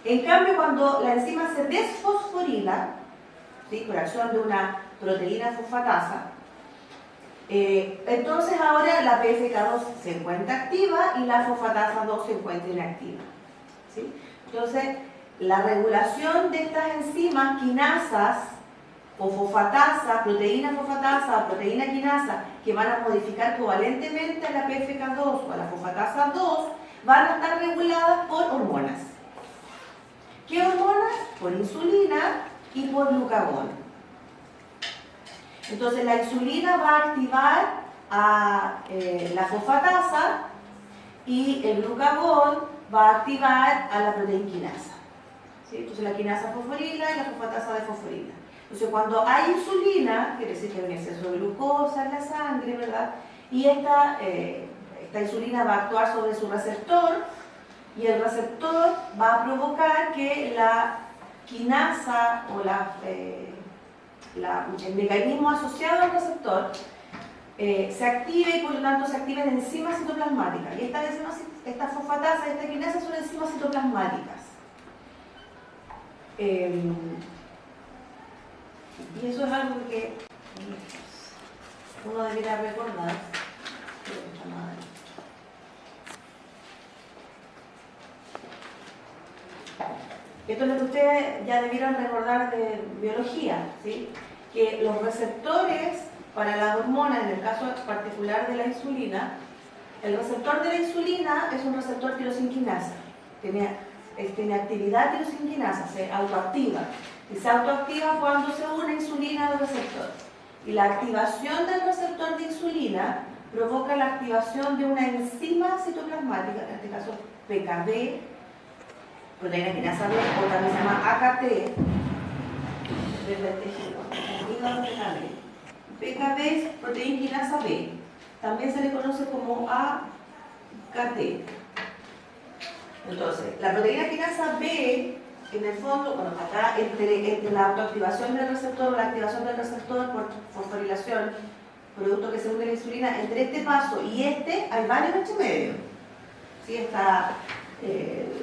En cambio, cuando la enzima se desfosforila, ¿sí? Por acción de una proteína fosfatasa, entonces ahora la PFK2 se encuentra activa y la fosfatasa 2 se encuentra inactiva. ¿Sí? Entonces, la regulación de estas enzimas quinasas o fosfatasa, proteína fosfatasa, proteína quinasa, que van a modificar covalentemente a la PFK2 o a la fosfatasa 2, van a estar reguladas por hormonas. ¿Qué hormonas? Por insulina y por glucagón. Entonces la insulina va a activar a la fosfatasa y el glucagón va a activar a la proteína quinasa. ¿Sí? Entonces la quinasa fosforila y la fosfatasa desfosforila. Entonces cuando hay insulina, quiere decir que hay un exceso de glucosa en la sangre, ¿verdad? Y esta insulina va a actuar sobre su receptor y el receptor va a provocar que la quinasa o el mecanismo asociado al receptor se active y por lo tanto se activen enzimas citoplasmáticas. Y esta fosfatasa y esta quinasa son enzimas citoplasmáticas. Y eso es algo que uno debería recordar. Esto es lo que ustedes ya debieron recordar de biología, ¿sí? Que los receptores para la hormona, en el caso particular de la insulina, el receptor de la insulina es un receptor tirosinquinasa. Tiene actividad tirosinquinasa, se autoactiva. Y se autoactiva cuando se une insulina al receptor. Y la activación del receptor de insulina provoca la activación de una enzima citoplasmática, en este caso PKB, proteína quinasa B, o también se llama AKT, del tejido, PKB es proteína quinasa B, también se le conoce como AKT. Entonces, la proteína quinasa B, en el fondo, bueno, acá entre la autoactivación del receptor o la activación del receptor por fosforilación, producto que se une a la insulina, entre este paso y hay varios entre medio. ¿Sí? Está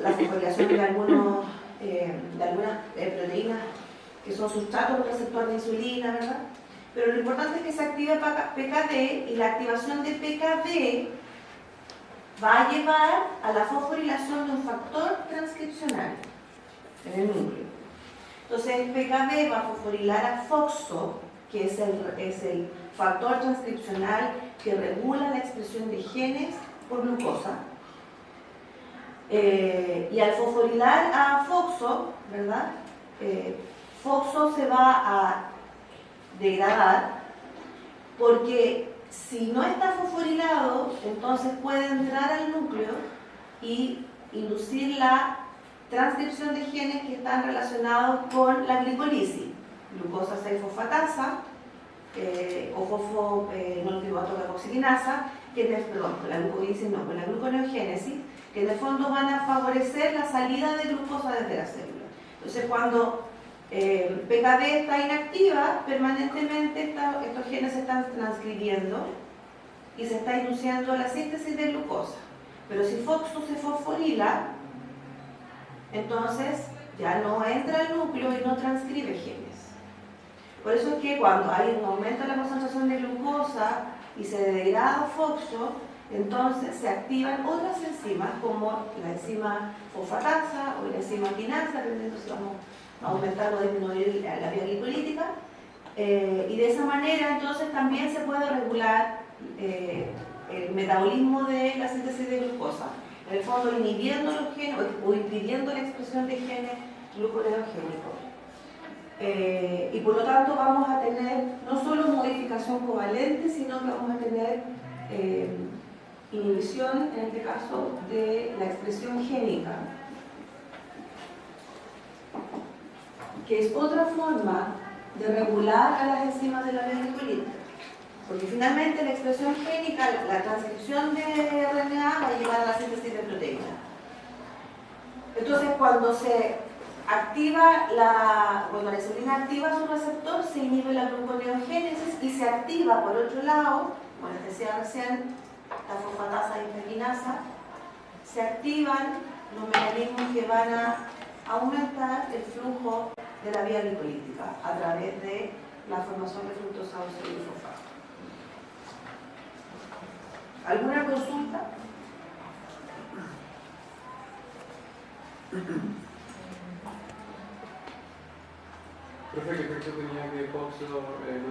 la fosforilación de algunas proteínas que son sustratos del receptor de insulina, ¿verdad? Pero lo importante es que se active PKD y la activación de PKD va a llevar a la fosforilación de un factor transcripcional en el núcleo. Entonces, PKB va a fosforilar a FOXO, que es el factor transcripcional que regula la expresión de genes por glucosa. Y al fosforilar a FOXO, ¿verdad? FOXO se va a degradar porque si no está fosforilado, entonces puede entrar al núcleo y inducir la transcripción de genes que están relacionados con la glicolisis, glucosa 6-fosfatasa o fosfonolpiruvato-carboxylinasa, con la glucolisis no, con la gluconeogénesis, que en el fondo van a favorecer la salida de glucosa desde la célula. Entonces cuando PKB está inactiva, permanentemente estos genes se están transcribiendo y se está induciendo la síntesis de glucosa. Pero si FOXO se fosforila, entonces ya no entra al núcleo y no transcribe genes. Por eso es que cuando hay un aumento de la concentración de glucosa y se degrada FOXO, entonces se activan otras enzimas como la enzima fosfatasa o la enzima quinasa, dependiendo si vamos a aumentar o disminuir la vía glicolítica, y de esa manera entonces también se puede regular el metabolismo de la síntesis de glucosa, en el fondo inhibiendo los genes o impidiendo la expresión de genes gluconeogénicos. Y por lo tanto vamos a tener no solo modificación covalente, sino que vamos a tener inhibición, en este caso, de la expresión génica, que es otra forma de regular a las enzimas de la vía glicolítica. Porque finalmente la expresión génica, la transcripción de RNA va a llevar a la síntesis de proteína. Entonces cuando se activa cuando la insulina activa su receptor, se inhibe la gluconeogénesis y se activa por otro lado, como les decía recién, la fosfatasa y la quinasa, se activan los mecanismos que van a aumentar el flujo de la vía glicolítica a través de la formación de fructosa y fosfato. ¿Alguna consulta? Profe, ¿qué efecto tenía que FOXO no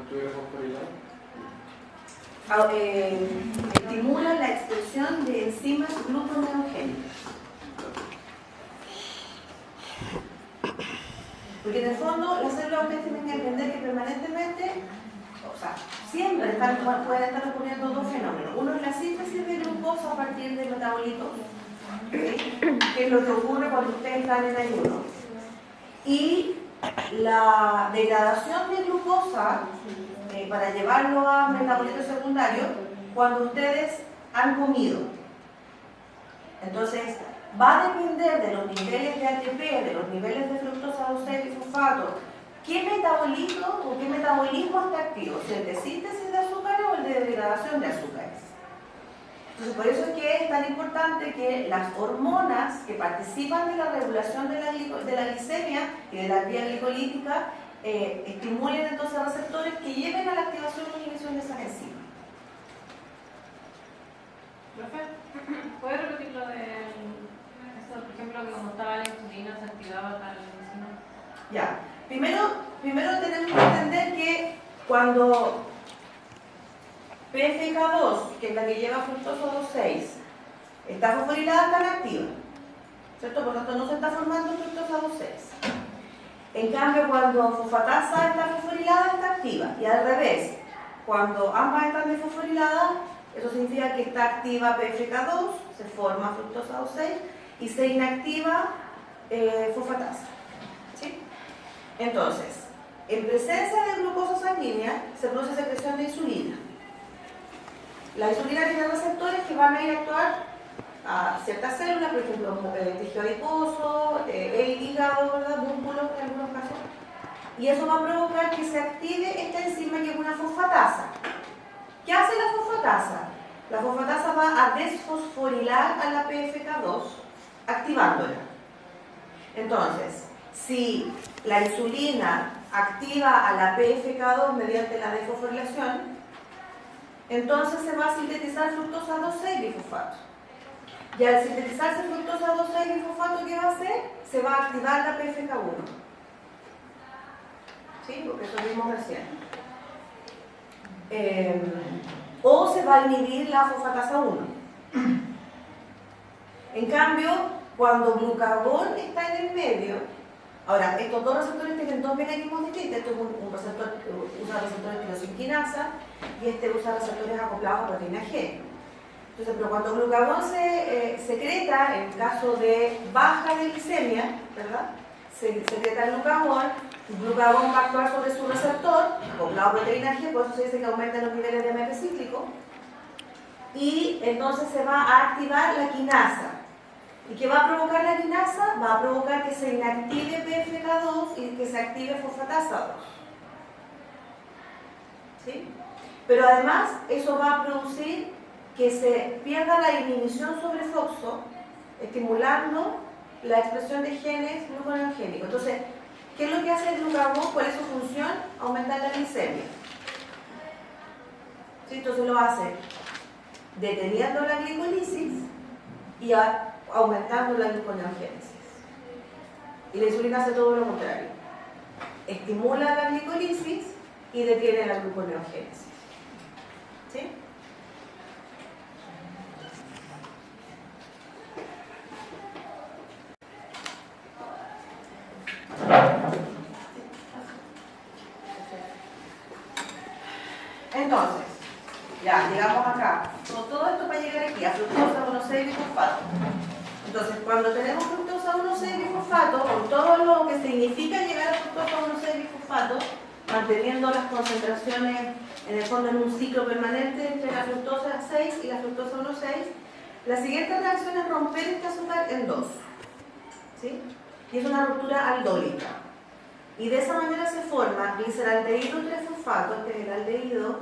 estuviera fosforilado? Estimula la expresión de enzimas gluconeogénicas. Porque en el fondo las células ustedes tienen que entender que permanentemente, o sea, siempre pueden estar ocurriendo dos fenómenos. Uno es la síntesis de glucosa a partir de metabolitos, ¿sí? Que es lo que ocurre cuando ustedes están en ayuno. Y la degradación de glucosa para llevarlo a metabolitos secundarios cuando ustedes han comido. Entonces, va a depender de los niveles de ATP, de los niveles de fructosa 2,6 bifosfato, qué metabolito o qué metabolismo está activo, si el de síntesis de azúcares o el de degradación de azúcares. Entonces, por eso es que es tan importante que las hormonas que participan de la regulación de la glicemia y de la vía glicolítica estimulen entonces receptores que lleven a la activación o inhibición de esas enzimas. Profe, ¿puede repetir lo de eso, por ejemplo, que como estaba la insulina se activaba tal enzima? Ya, primero tenemos que entender que cuando PFK2, que es la que lleva fructosa 2,6, está fosforilada, está inactiva, ¿cierto? Por lo tanto, no se está formando fructosa 2,6. En cambio, cuando fosfatasa está fosforilada, está activa. Y al revés, cuando ambas están desfosforiladas, eso significa que está activa PFK2, se forma fructosa 2,6 y se inactiva fosfatasa. ¿Sí? Entonces, en presencia de glucosa sanguínea se produce secreción de insulina. La insulina tiene receptores que van a ir a actuar a ciertas células, por ejemplo, tejido adiposo, el hígado, ¿verdad? Músculos en algunos casos. Y eso va a provocar que se active esta enzima que es una fosfatasa. ¿Qué hace la fosfatasa? La fosfatasa va a desfosforilar a la PFK2, activándola. Entonces, si la insulina activa a la PFK2 mediante la desfosforilación, entonces se va a sintetizar fructosa 2,6 bifosfato. Y al sintetizarse fructosa 2,6 bifosfato, ¿qué va a hacer? Se va a activar la PFK1. ¿Sí? Porque eso vimos recién. O se va a inhibir la fosfatasa 1. En cambio, cuando glucagón está en el medio, ahora, estos dos receptores tienen dos mecanismos distintos. Este es un receptor que usa receptores de tirosinquinasa y este usa receptores acoplados a proteína G. Entonces, pero cuando glucagón se secreta, en caso de baja de glicemia, ¿verdad? Se secreta el glucagón va a actuar sobre su receptor, acoplado a proteína G, por eso se dice que aumentan los niveles de AMP cíclico, y entonces se va a activar la quinasa. ¿Y qué va a provocar la quinasa? Va a provocar que se inactive PFK2 y que se active fosfatasa 2. ¿Sí? Pero además, eso va a producir que se pierda la inhibición sobre FOXO, estimulando la expresión de genes gluconeogénicos. Entonces, ¿qué es lo que hace el glucagón? ¿Cuál es su función? Aumentar la glicemia. ¿Sí? Entonces lo hace deteniendo la glicolisis y aumentando la gluconeogénesis. Y la insulina hace todo lo contrario. Estimula la glicolisis y detiene la gluconeogénesis. ¿Sí? Entonces, ya llegamos acá. Todo esto para llegar aquí a fructosa 1,6 bifosfato. Entonces, cuando tenemos fructosa 1,6 bifosfato, con todo lo que significa llegar a fructosa 1,6 bifosfato, manteniendo las concentraciones en el fondo en un ciclo permanente entre la fructosa 6 y la fructosa 1,6, la siguiente reacción es romper este azúcar en dos. ¿Sí? Y es una ruptura aldólica. Y de esa manera se forma gliceraldehído 3-fosfato, este es el aldehído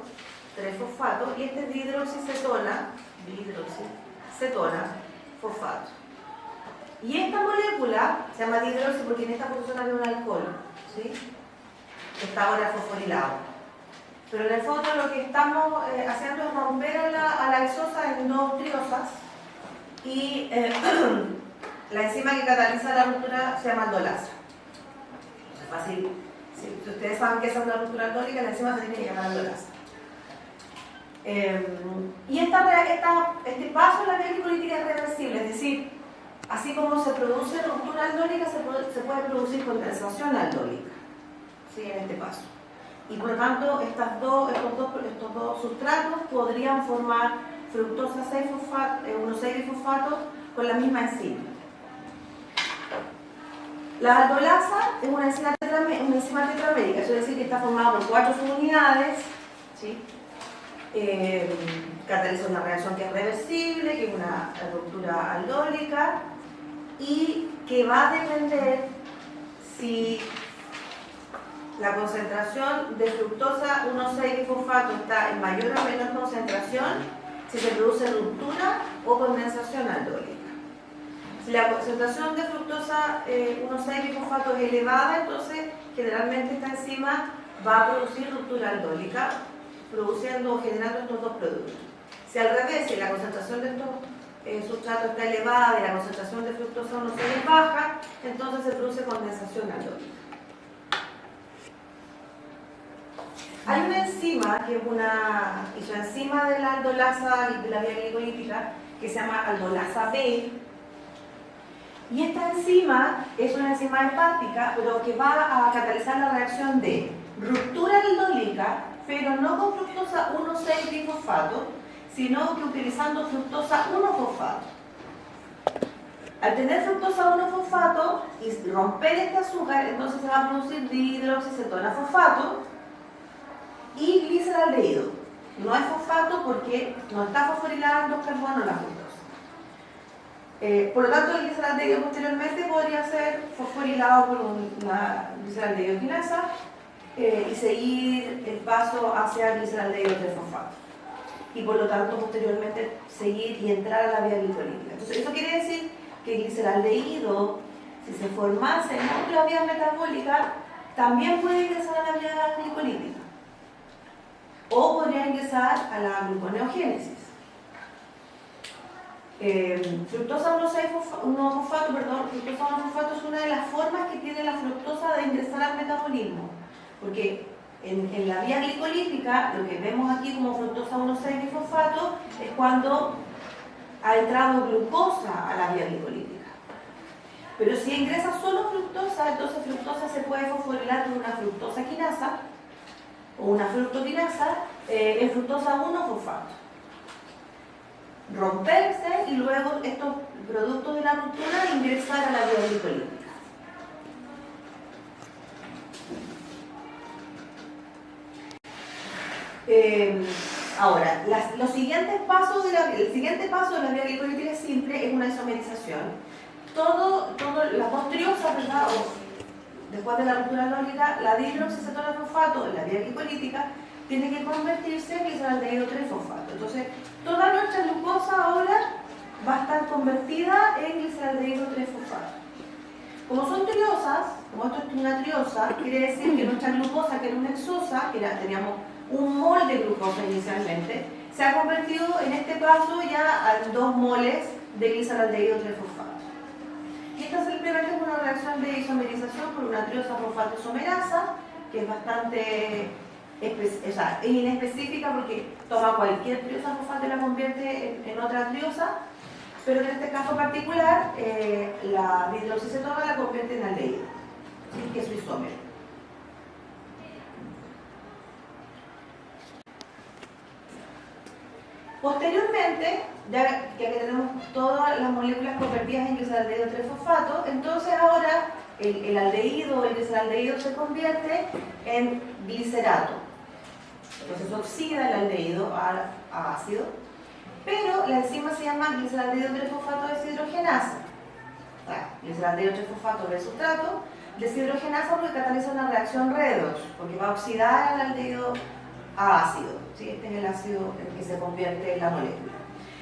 3-fosfato, y este es dihidroxicetona, fosfato. Y esta molécula se llama dihidroxi porque en esta posición había un alcohol, ¿sí? Que está ahora fosforilado. Pero en el fondo lo que estamos haciendo es romper a la isosa en dos triosas y la enzima que cataliza la ruptura se llama aldolasa. Fácil. Si ustedes saben que esa es una ruptura aldólica, la enzima se tiene que llamar aldolasa. Y este paso en la vía glicolítica es reversible, es decir, así como se produce ruptura aldólica, se puede producir condensación aldólica, ¿sí? En este paso. y por lo tanto estos dos sustratos podrían formar fructosa 1,6-bifosfato con la misma enzima. La aldolasa es una enzima tetramérica, eso es decir que está formada por 4 subunidades, ¿sí? Cataliza una reacción que es reversible, que es una ruptura aldólica y que va a depender si la concentración de fructosa 1,6-bifosfato está en mayor o menor concentración, si se produce ruptura o condensación aldólica. Si la concentración de fructosa 1,6-bifosfato es elevada, entonces generalmente esta enzima va a producir ruptura aldólica, produciendo o generando estos dos productos. Si al revés, si la concentración de estos sustratos está elevada y la concentración de fructosa 1,6 es baja, entonces se produce condensación aldólica. Hay una enzima que es una isoenzima de la aldolasa y de la vía glicolítica que se llama aldolasa B. Y esta enzima es una enzima hepática, pero que va a catalizar la reacción de ruptura aldólica, pero no con fructosa 1,6-bifosfato, sino que utilizando fructosa 1-fosfato. Al tener fructosa 1-fosfato y romper este azúcar, entonces se va a producir dihidroxicetona fosfato y gliceraldehído. No es fosfato porque no está fosforilada en 2 carbonos la fructosa. Por lo tanto, el gliceraldehído posteriormente podría ser fosforilado por una gliceraldehidroquinasa y seguir el paso hacia el gliceraldehído 3-fosfato. Y por lo tanto, posteriormente, seguir y entrar a la vía glicolítica. Entonces, eso quiere decir que el gliceraldehído, si se formase en otra vía metabólica, también puede ingresar a la vía glicolítica. O podría ingresar a la gluconeogénesis. Fructosa 1,6-fosfato, fructosa 1-fosfato es una de las formas que tiene la fructosa de ingresar al metabolismo. Porque en la vía glicolítica, lo que vemos aquí como fructosa 1,6-bifosfato es cuando ha entrado glucosa a la vía glicolítica. Pero si ingresa solo fructosa, entonces fructosa se puede fosforilar con una fructosa quinasa o una fructoquinasa en fructosa 1-fosfato. Romperse y luego estos productos de la ruptura ingresar a la vía glicolítica. Ahora, el siguiente paso de la vía glicolítica simple es una isomerización. Las dos triosas, ¿verdad? Después de la ruptura aldólica, la dihidroxicetona fosfato en la vía glicolítica tiene que convertirse en gliceraldehído 3-fosfato. Entonces, toda nuestra glucosa ahora va a estar convertida en gliceraldehído 3-fosfato. Como son triosas, como esto es una triosa, quiere decir que nuestra glucosa, que era una hexosa, que teníamos 1 mol de glucosa inicialmente, se ha convertido en este paso ya a 2 moles de gliceraldehído 3-fosfato. Y esta simplemente es una reacción de isomerización por una triosa fosfato isomerasa, que es bastante inespecífica porque toma cualquier triosa fosfato y la convierte en otra triosa, pero en este caso particular la dihidroxicetona la convierte en aldehído, ¿sí? Que es su isómero. Posteriormente, ya que tenemos todas las moléculas convertidas en gliceraldehído 3-fosfato, entonces ahora el aldehído o el gliceraldehído se convierte en glicerato. Entonces oxida el aldehído a ácido, pero la enzima se llama gliceraldehído 3-fosfato deshidrogenasa. O sea, gliceraldehído 3-fosfato del sustrato, deshidrogenasa porque cataliza una reacción redox, porque va a oxidar el aldehído a ácido. ¿Sí? Este es el ácido en el que se convierte la molécula.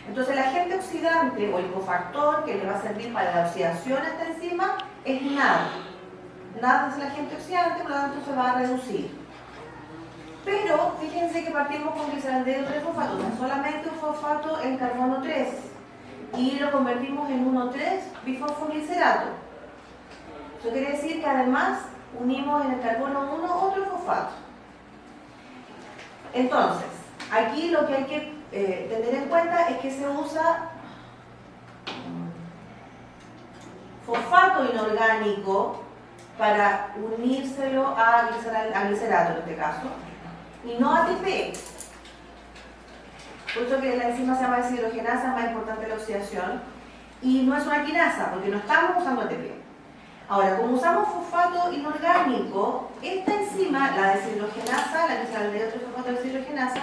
Entonces el agente oxidante o el cofactor que le va a servir para la oxidación a esta enzima es NAD. NAD es el agente oxidante, por lo tanto se va a reducir. Pero fíjense que partimos con gliceraldehído 3-fosfato, o sea, solamente un fosfato en carbono 3 y lo convertimos en 1,3-bifosfoglicerato. Eso quiere decir que además unimos en el carbono 1 otro fosfato. Entonces, aquí lo que hay que tener en cuenta es que se usa fosfato inorgánico para unírselo a glicerato en este caso, y no ATP. Por eso que la enzima se llama deshidrogenasa, más importante la oxidación, y no es una quinasa, porque no estamos usando ATP. Ahora, como usamos fosfato inorgánico, esta enzima, la deshidrogenasa, la glicalaldehído fosfato deshidrogenasa,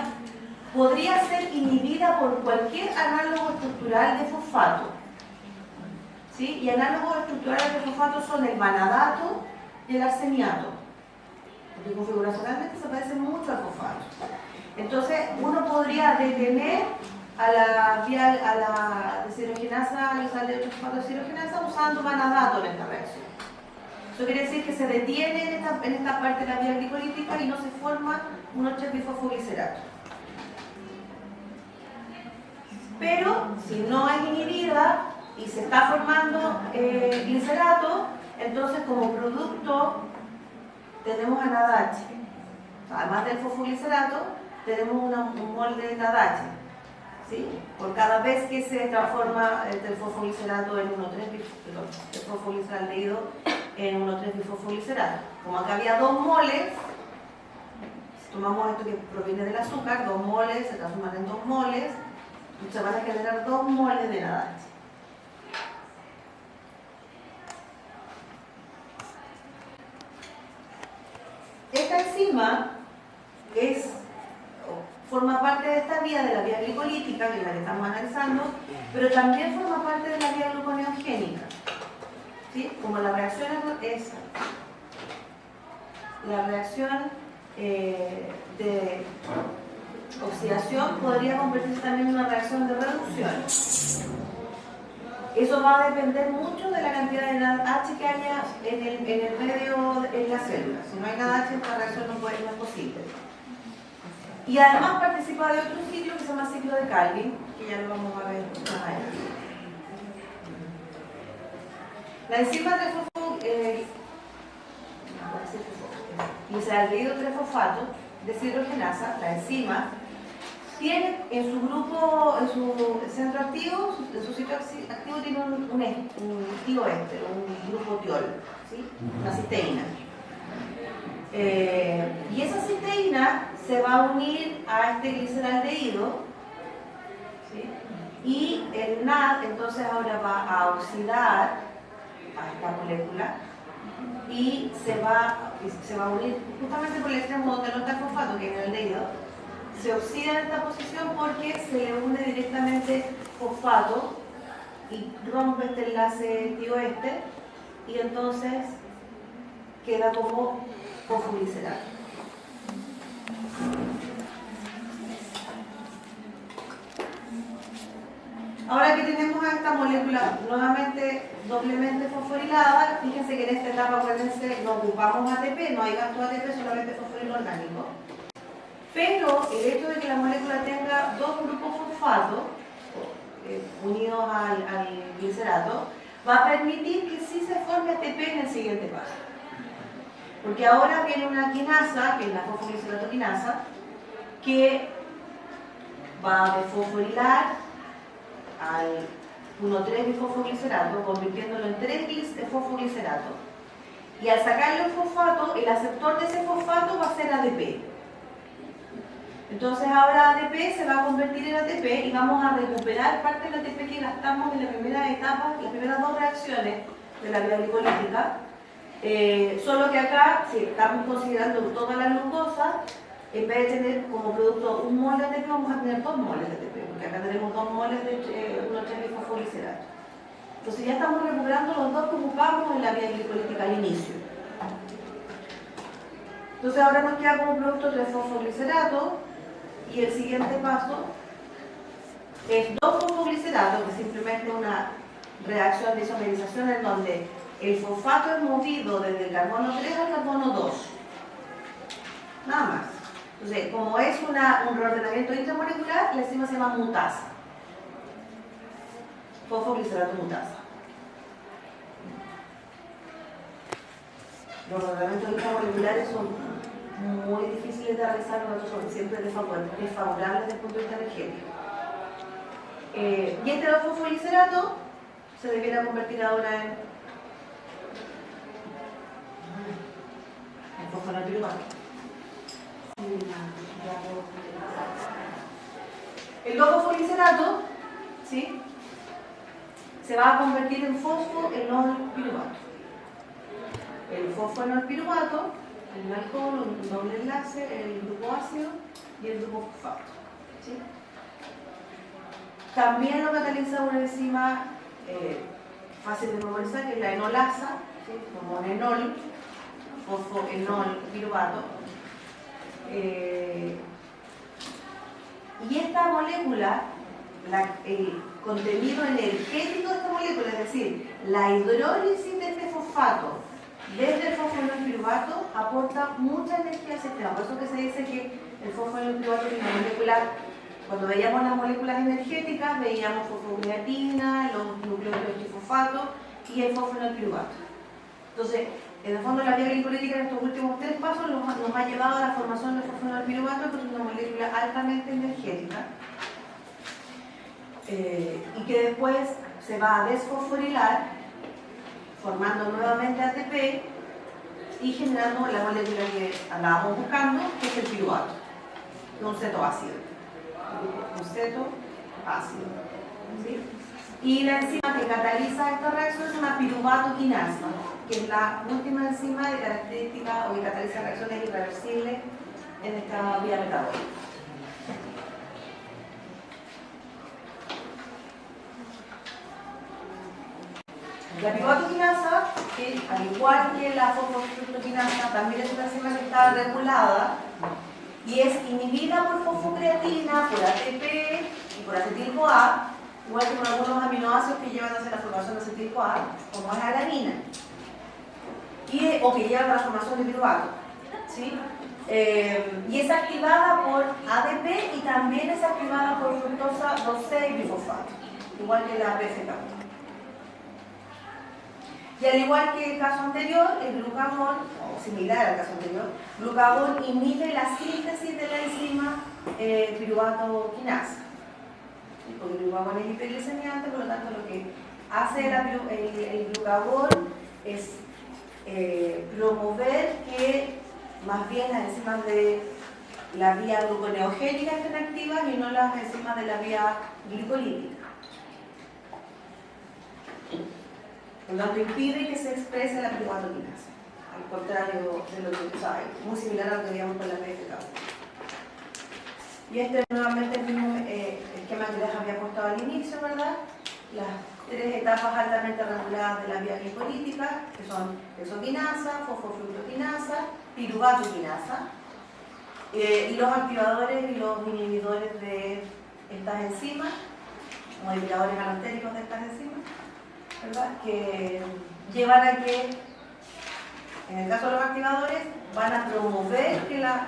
podría ser inhibida por cualquier análogo estructural de fosfato. ¿Sí? Y análogos estructurales de fosfato son el vanadato y el arseniato, porque configuracionalmente se parecen mucho al fosfato. Entonces, uno podría detener a la deshidrogenasa, glicalaldehído fosfato deshidrogenasa, usando vanadato en esta reacción. Eso quiere decir que se detiene en esta parte de la vía glicolítica y no se forma un 8-bifosfoglicerato. Pero si no es inhibida y se está formando glicerato, entonces como producto tenemos a NADH. Además del fosfoglicerato, tenemos un mol de NADH. ¿Sí? Por cada vez que se transforma el fosfoglicerato en 1,3 el fosfoglicaldehído en 1,3-bifosfoglicerato. Como acá había 2 moles, si tomamos esto que proviene del azúcar, 2 moles se transforman en 2 moles, se van a generar 2 moles de NADH. Esta enzima forma parte de esta vía, de la vía glicolítica, que es la que estamos analizando, pero también forma parte de la vía gluconeogénica. ¿Sí? Como la reacción es la reacción de oxidación, podría convertirse también en una reacción de reducción. Eso va a depender mucho de la cantidad de NADH que haya en el medio, en la célula. Si no hay NADH, esta reacción no es posible. Y además participa de otro ciclo que se llama ciclo de Calvin, que ya lo vamos a ver más allá. La enzima glicalaldehído 3-fosfato deshidrogenasa, la enzima, tiene en su grupo, en su centro activo, en su sitio activo tiene un tioéster, un grupo tiol, ¿sí? Una cisteína. Y esa cisteína se va a unir a este gliceraldehído, ¿sí? Y el NAD entonces ahora va a oxidar a esta molécula y se va a unir justamente por el extremo donde no está el fosfato, que es el aldehído. Se oxida en esta posición porque se le une directamente fosfato y rompe este enlace tioéster y entonces queda como fosfoglicerato. Ahora que tenemos a esta molécula nuevamente doblemente fosforilada, fíjense que en esta etapa, acuérdense, no ocupamos ATP, no hay gasto de ATP, solamente fosforilo orgánico. Pero el hecho de que la molécula tenga 2 grupos fosfato unidos al glicerato va a permitir que sí se forme ATP en el siguiente paso. Porque ahora viene una quinasa, que es la fosfogliceratoquinasa, que va a desfosforilar al 1,3-bifosfoglicerato, convirtiéndolo en 3-fosfoglicerato. Y al sacarle el fosfato, el aceptor de ese fosfato va a ser ADP. Entonces ahora ADP se va a convertir en ATP y vamos a recuperar parte del ATP que gastamos en la primera etapa, las primeras 2 reacciones de la vía glicolítica. Solo que acá, si estamos considerando toda la glucosa, en vez de tener como producto 1 mol de ATP, vamos a tener 2 moles de ATP, porque acá tenemos 2 moles de 1,3-bifosfoglicerato. Entonces ya estamos recuperando los 2 que ocupamos en la vía glicolítica al inicio. Entonces ahora nos queda como producto 3-fosfoglicerato y el siguiente paso es 2-fosfoglicerato, que es simplemente una reacción de isomerización en donde el fosfato es movido desde el carbono 3 al carbono 2. Nada más. Entonces, como es un reordenamiento intramolecular, la enzima se llama mutasa. Fosfoglicerato mutasa. Los reordenamientos intramoleculares son muy difíciles de realizar, son siempre desfavorables desde el punto de vista energético. Y este 2-fosfoglicerato se debiera convertir ahora en el fosfonilpiruvato. El 2-fosfogliceratato, ¿sí?, se va a convertir en fosfoenolpiruvato. El fosfoenolpiruvato, el alcohol, un doble enlace, el grupo ácido y el grupo fosfato, ¿sí? También lo cataliza una enzima fácil de memorizar, que es la enolasa, ¿sí?, como un enol, fosfoenolpiruvato. Y esta molécula, el contenido energético de esta molécula, es decir, la hidrólisis de este fosfato desde el fosfoenolpiruvato aporta mucha energía al sistema. Por eso que se dice que el fosfoenolpiruvato es una molécula, cuando veíamos las moléculas energéticas, veíamos fosfocreatina, los nucleótidos trifosfato y el fosfoenolpiruvato. Entonces, en el fondo, la vía glicolítica en estos últimos 3 pasos nos ha llevado a la formación del fosfoenolpiruvato, que es una molécula altamente energética, y que después se va a desfosforilar, formando nuevamente ATP y generando la molécula que andábamos buscando, que es el piruvato, un cetoácido. Un cetoácido, ¿sí? Y la enzima que cataliza esta reacción es una piruvatoquinasa, que es la última enzima de característica o que cataliza reacciones irreversibles en esta vía metabólica. La piruvatoquinasa, que al igual que la fosfofructoquinasa, también es una enzima que está regulada y es inhibida por fosfocreatina, por ATP y por acetil-CoA, igual que por algunos aminoácidos que llevan hacia la formación de acetil-CoA, como es la alanina, o que llevan a la formación de piruvato, ¿sí? Y es activada por ADP y también es activada por fructosa 2,6 bifosfato, igual que la PFK. Y al igual que el caso anterior, el glucagón, o similar al caso anterior, glucagón inhibe la síntesis de la enzima piruvatoquinasa. Porque el glucagón es hiperglicemiante, por lo tanto lo que hace el glucagón es promover que más bien las enzimas de la vía gluconeogénica estén activas y no las enzimas de la vía glicolítica. Por lo tanto, impide que se exprese la piruvatoquinasa, al contrario de lo que sabes, muy similar a lo que veíamos con la PFK. Y este es nuevamente el mismo esquema que les había puesto al inicio, ¿verdad? Las 3 etapas altamente reguladas de la vía glicolítica, que son exoquinasa, fosfofructoquinasa, piruvatoquinasa, y los activadores y los inhibidores de estas enzimas, modificadores alostéricos de estas enzimas, ¿verdad?, que llevan a que, en el caso de los activadores, van a promover que la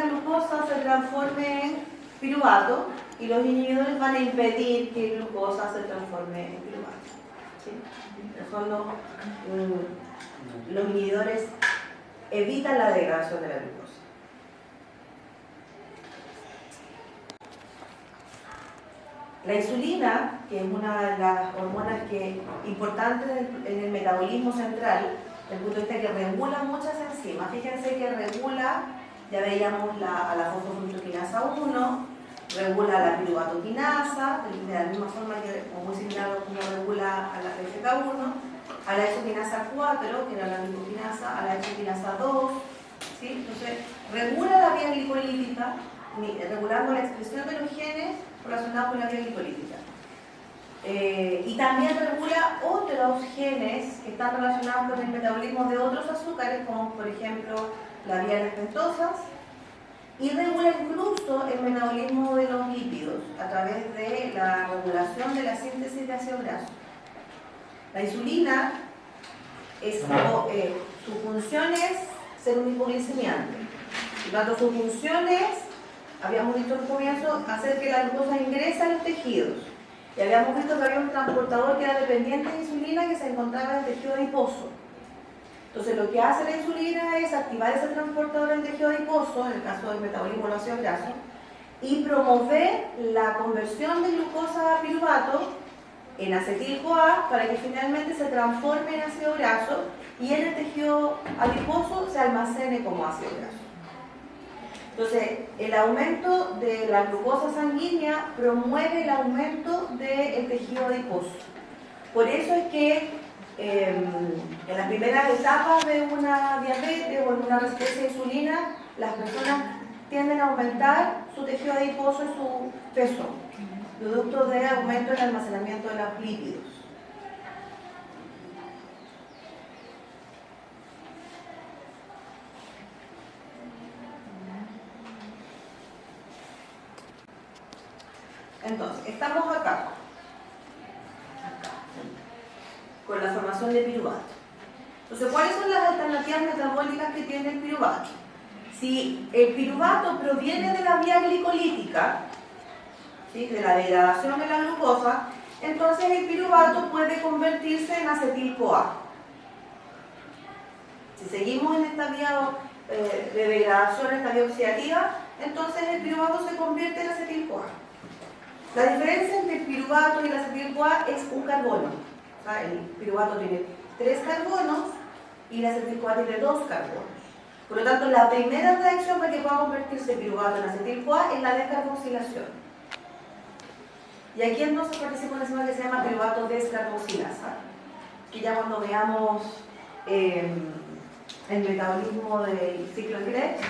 glucosa se transforme en piruvato y los inhibidores van a impedir que la glucosa se transforme en piruvato, ¿sí? En el fondo, los inhibidores evitan la degradación de la glucosa. La insulina, que es una de las hormonas importantes en el metabolismo central, desde el punto de vista que regula muchas enzimas. Fíjense que regula, ya veíamos a la fosfofructoquinasa 1, regula la piruvatoquinasa, de la misma forma que, o muy similar a como regula a la PFK1, a la exoquinasa 4, que era la glucoquinasa, a la exoquinasa 2, ¿sí? Entonces, regula la vía glicolítica, regulando la expresión de los genes relacionados con la vía glicolítica. Y también regula otros genes que están relacionados con el metabolismo de otros azúcares, como por ejemplo la vía de las pentosas, y regula incluso el metabolismo de los lípidos a través de la regulación de la síntesis de ácido graso. La insulina, su función es ser un hipoglicemiante. Por lo tanto, su función es, habíamos dicho al comienzo, hacer que la glucosa ingrese a los tejidos. Y habíamos visto que había un transportador que era dependiente de insulina que se encontraba en el tejido adiposo. Entonces, lo que hace la insulina es activar ese transportador en el tejido adiposo, en el caso del metabolismo del ácido graso, y promover la conversión de glucosa a piruvato en acetil-CoA para que finalmente se transforme en ácido graso y en el tejido adiposo se almacene como ácido graso. Entonces, el aumento de la glucosa sanguínea promueve el aumento del tejido adiposo. Por eso es que en las primeras etapas de una diabetes o en una resistencia a insulina, las personas tienden a aumentar su tejido adiposo y su peso, producto de aumento en el almacenamiento de los lípidos. Entonces, estamos acá, con la formación de piruvato. Entonces, ¿cuáles son las alternativas metabólicas que tiene el piruvato? Si el piruvato proviene de la vía glicolítica, ¿sí?, de la degradación de la glucosa, entonces el piruvato puede convertirse en acetil-CoA. Si seguimos en esta vía de degradación, esta vía oxidativa, entonces el piruvato se convierte en acetil-CoA. La diferencia entre el piruvato y el acetil-CoA es un carbono. O sea, el piruvato tiene 3 carbonos y el acetil-CoA tiene 2 carbonos. Por lo tanto, la primera reacción para que pueda convertirse el piruvato en acetil-CoA es la descarboxilación. Y aquí entonces participa una enzima que se llama piruvato descarboxilasa, que ya cuando veamos el metabolismo del ciclo de Krebs,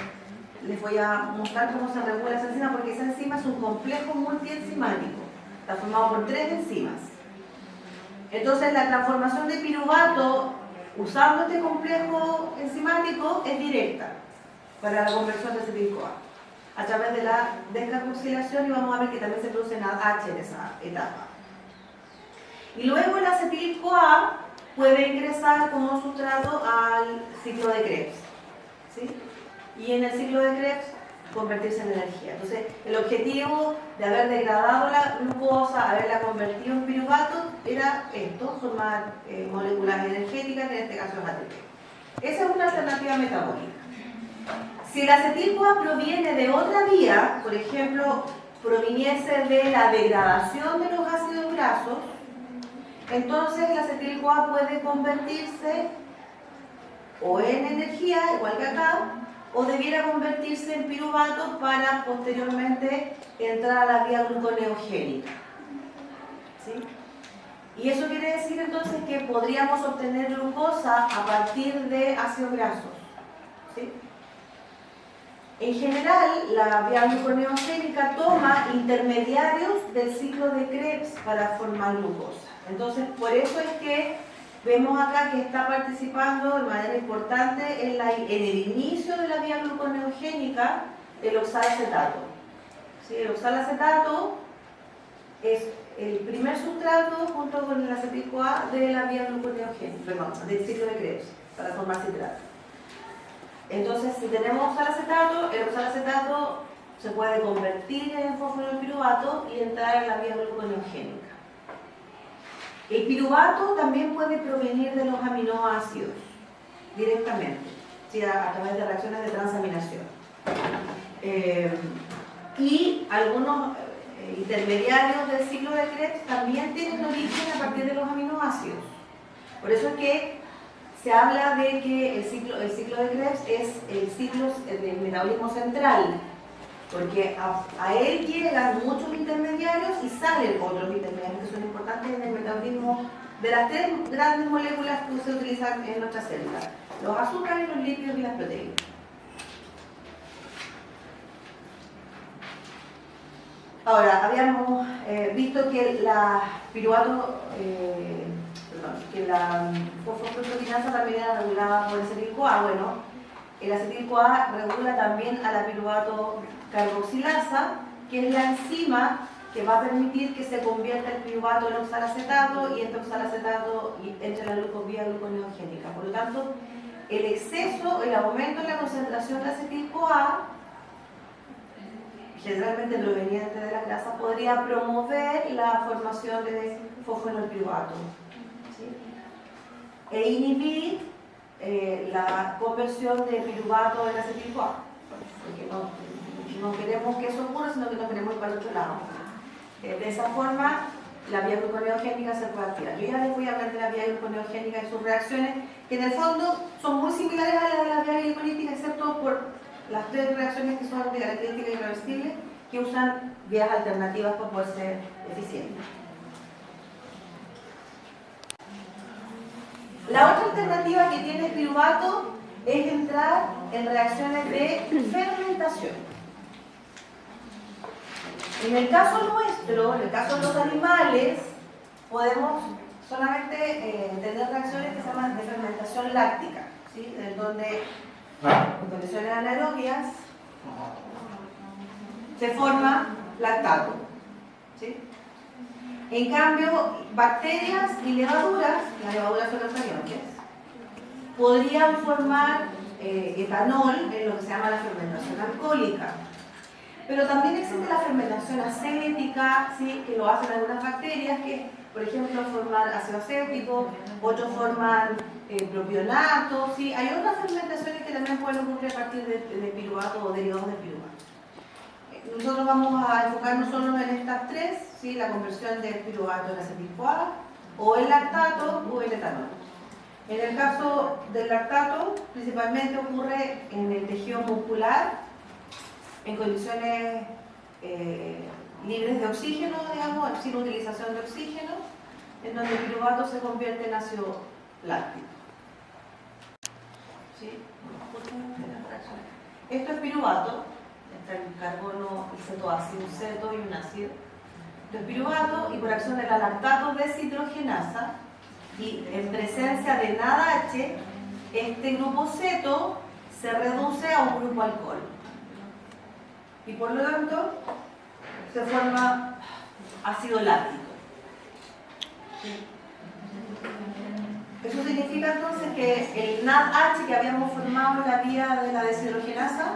les voy a mostrar cómo se regula esa enzima, porque esa enzima es un complejo multienzimático, está formado por 3 enzimas. Entonces la transformación de piruvato usando este complejo enzimático es directa para la conversión de acetil-CoA a través de la descarboxilación, y vamos a ver que también se produce NADH en esa etapa. Y luego el acetil-CoA puede ingresar como sustrato al ciclo de Krebs, ¿sí? Y en el ciclo de Krebs convertirse en energía. Entonces, el objetivo de haber degradado la glucosa, haberla convertido en piruvato, era esto, formar moléculas energéticas, que en este caso es ATP. Esa es una alternativa metabólica. Si el acetil-CoA proviene de otra vía, por ejemplo, proviniese de la degradación de los ácidos grasos, entonces el acetil-CoA puede convertirse o en energía, igual que acá, o debiera convertirse en piruvato para posteriormente entrar a la vía gluconeogénica. ¿Sí? Y eso quiere decir entonces que podríamos obtener glucosa a partir de ácidos grasos. ¿Sí? En general, la vía gluconeogénica toma intermediarios del ciclo de Krebs para formar glucosa. Entonces, por eso es que vemos acá que está participando de manera importante en el inicio de la vía gluconeogénica el oxalacetato. ¿Sí? El oxalacetato es el primer sustrato junto con el acetil-CoA de la vía gluconeogénica, perdón, del ciclo de Krebs para formar citrato. Entonces, si tenemos oxalacetato, el oxalacetato se puede convertir en fosforopiruvato y entrar en la vía gluconeogénica. El piruvato también puede provenir de los aminoácidos directamente, ¿sí?, a través de reacciones de transaminación. Y algunos intermediarios del ciclo de Krebs también tienen origen a partir de los aminoácidos. Por eso es que se habla de que el ciclo de Krebs es el ciclo del metabolismo central, porque a él llegan muchos intermediarios y salen otros intermediarios que son importantes en el metabolismo de las 3 grandes moléculas que se utilizan en nuestras células: los azúcares, los lípidos y las proteínas. Ahora, habíamos visto que la piruvato, que la fosfofructokinasa también era regulada por el acetil-CoA. Bueno, el acetil-CoA regula también a la piruvato carboxilasa, que es la enzima que va a permitir que se convierta el piruvato en oxalacetato y este oxalacetato entre la vía gluconeogénica. Por lo tanto, el exceso, el aumento en la concentración de acetil-CoA, generalmente proveniente de la grasa, podría promover la formación de fosfenolpiruvato, ¿sí?, e inhibir la conversión de piruvato en acetil-CoA, porque no queremos que eso ocurra, sino que nos queremos ir para el otro lado. De esa forma la vía gluconeogénica se puede activar. Yo ya les voy a hablar de la vía gluconeogénica y sus reacciones, que en el fondo son muy similares a las de la vía glicolítica, excepto por las tres reacciones que son de característica irreversible, que usan vías alternativas para poder ser eficientes. La otra alternativa que tiene el piruvato es entrar en reacciones de fermentación. En el caso nuestro, en el caso de los animales, podemos solamente tener reacciones que se llaman de fermentación láctica, ¿sí? En donde en condiciones anaerobias se forma lactato, ¿sí? En cambio, bacterias y levaduras, las levaduras son eucariontes, podrían formar etanol en lo que se llama la fermentación alcohólica. Pero también existe la fermentación acética, ¿sí? Que lo hacen algunas bacterias que, por ejemplo, forman ácido acético, otros forman propionato, ¿sí? Hay otras fermentaciones que también pueden ocurrir a partir de piruvato o derivados de piruvato. Nosotros vamos a enfocarnos solo en estas tres, ¿sí? La conversión del piruvato en acetil-CoA, o el lactato o el etanol. En el caso del lactato, principalmente ocurre en el tejido muscular, en condiciones libres de oxígeno, digamos, sin utilización de oxígeno, en donde el piruvato se convierte en ácido láctico. ¿Sí? Esto es piruvato, está el carbono, el cetoácido, un ceto y un ácido. Esto es piruvato y por acción de la lactato deshidrogenasa y en presencia de NADH, este grupo ceto se reduce a un grupo alcohol. Y por lo tanto se forma ácido láctico. ¿Sí? Eso significa entonces que el NADH que habíamos formado en la vía de la deshidrogenasa,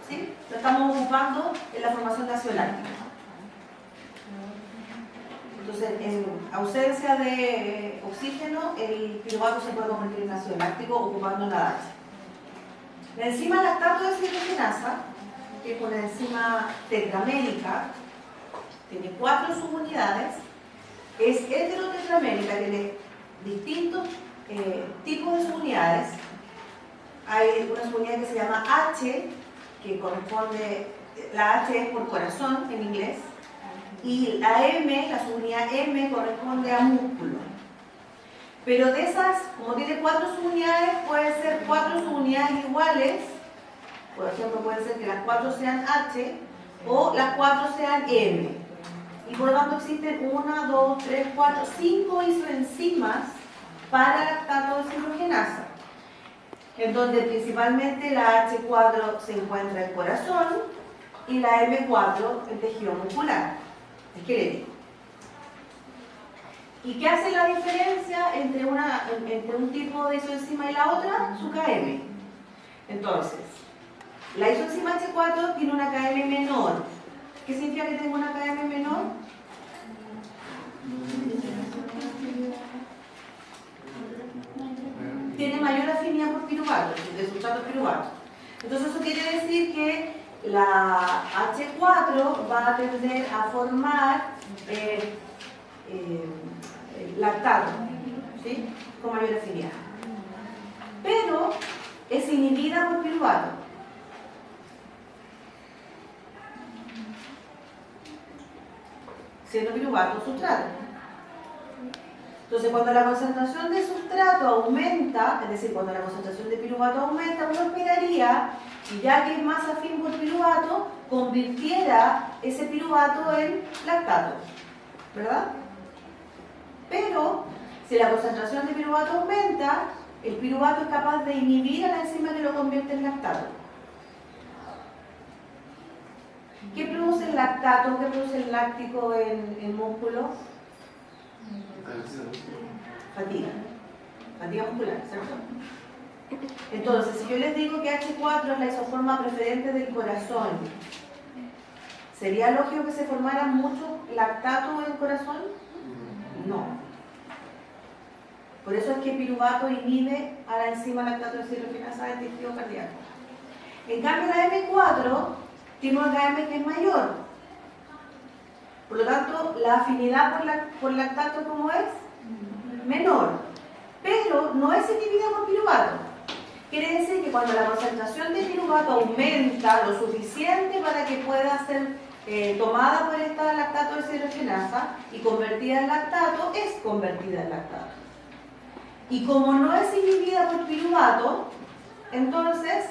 ¿sí? Lo estamos ocupando en la formación de ácido láctico. Entonces, en ausencia de oxígeno, el piruvato se puede convertir en ácido láctico ocupando NADH. La enzima lactato deshidrogenasa, que es una enzima tetramérica, tiene 4 subunidades, es heterotetramérica, tiene distintos tipos de subunidades. Hay una subunidad que se llama H, que corresponde, la H es por corazón en inglés, y la M, la subunidad M, corresponde a músculo. Pero de esas, como tiene 4 subunidades, puede ser 4 subunidades iguales. Por ejemplo, puede ser que las 4 sean H o las 4 sean M. Y por lo tanto existen 1, 2, 3, 4, 5 isoenzimas para lactato deshidrogenasa, en donde principalmente la H4 se encuentra en el corazón y la M4 en tejido muscular, esquelético. ¿Y qué hace la diferencia entre un tipo de isoenzima y la otra? Su KM. Entonces, la isoenzima H4 tiene una KM menor. ¿Qué significa que tengo una KM menor? Tiene mayor afinidad por piruvato, de sustrato piruvato. Entonces eso quiere decir que la H4 va a tender a formar lactato, ¿sí? Con mayor afinidad. Pero es inhibida por piruvato. Siendo piruvato sustrato. Entonces, cuando la concentración de sustrato aumenta, es decir, cuando la concentración de piruvato aumenta, uno esperaría, y ya que es más afín por piruvato, convirtiera ese piruvato en lactato, ¿verdad? Pero, si la concentración de piruvato aumenta, el piruvato es capaz de inhibir a la enzima que lo convierte en lactato. ¿Qué produce el lactato? ¿Qué produce el láctico en músculo? Fatiga. Fatiga muscular, ¿cierto? Entonces, si yo les digo que H4 es la isoforma preferente del corazón, ¿sería lógico que se formara mucho lactato en el corazón? No. Por eso es que piruvato inhibe a la enzima lactato deshidrogenasa del tejido cardíaco. En cambio, la M4 tiene una KM que es mayor. Por lo tanto, la afinidad por lactato, ¿cómo es? Menor. Pero no es inhibida por piruvato. Quiere decir que cuando la concentración de piruvato aumenta lo suficiente para que pueda ser tomada por esta lactato deshidrogenasa y convertida en lactato, es convertida en lactato. Y como no es inhibida por piruvato, entonces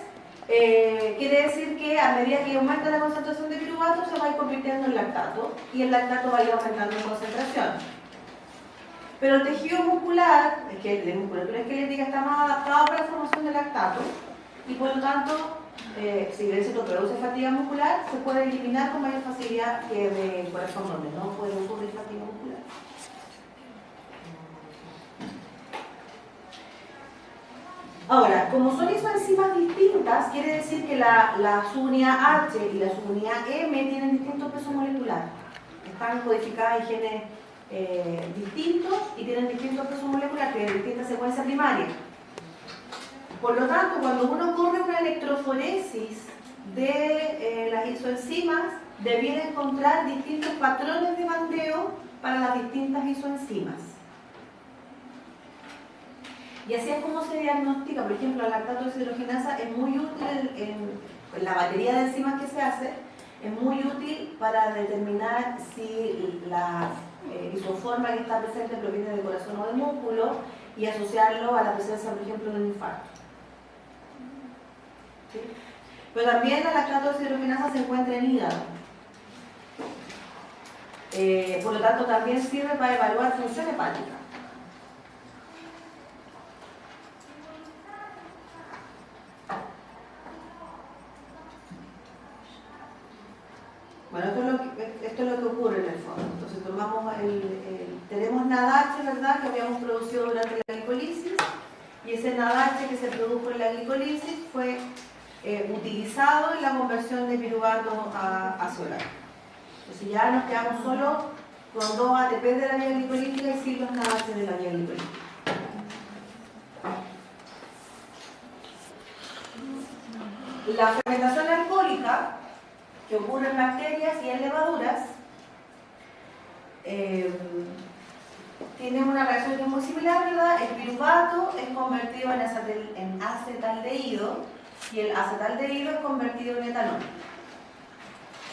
quiere decir que a medida que aumenta la concentración de piruvato se va a ir convirtiendo en lactato y el lactato va a ir aumentando en concentración. Pero el tejido muscular, de musculatura esquelética, está más adaptado para la formación de lactato y por lo tanto, si bien se produce fatiga muscular, se puede eliminar con mayor facilidad que del corazón, donde no puede ocurrir fatiga muscular. Ahora, como son isoenzimas distintas, quiere decir que la subunidad H y la subunidad M tienen distintos pesos moleculares. Están codificadas en genes distintos y tienen distintos pesos moleculares, tienen distintas secuencias primarias. Por lo tanto, cuando uno corre una electroforesis de las isoenzimas, debiera encontrar distintos patrones de bandeo para las distintas isoenzimas. Y así es como se diagnostica. Por ejemplo, la lactato deshidrogenasa es muy útil en la batería de enzimas que se hace, es muy útil para determinar si la isoforma que está presente proviene del corazón o del músculo y asociarlo a la presencia, por ejemplo, de un infarto. ¿Sí? Pero también la lactato deshidrogenasa se encuentra en hígado. Por lo tanto, también sirve para evaluar función hepática. Bueno, esto es lo que ocurre en el fondo. Entonces tomamos tenemos NADH, ¿verdad?, que habíamos producido durante la glicolisis, y ese NADH que se produjo en la glicolisis fue utilizado en la conversión de piruvato a solar. Entonces ya nos quedamos solo con 2 ATP de la vía glicolítica y sin los NADH de la vía glicolítica. La fermentación alcohólica, que ocurre en bacterias y en levaduras, tiene una reacción que es muy similar, ¿verdad? El piruvato es convertido en acetaldehído y el acetaldehído es convertido en etanol.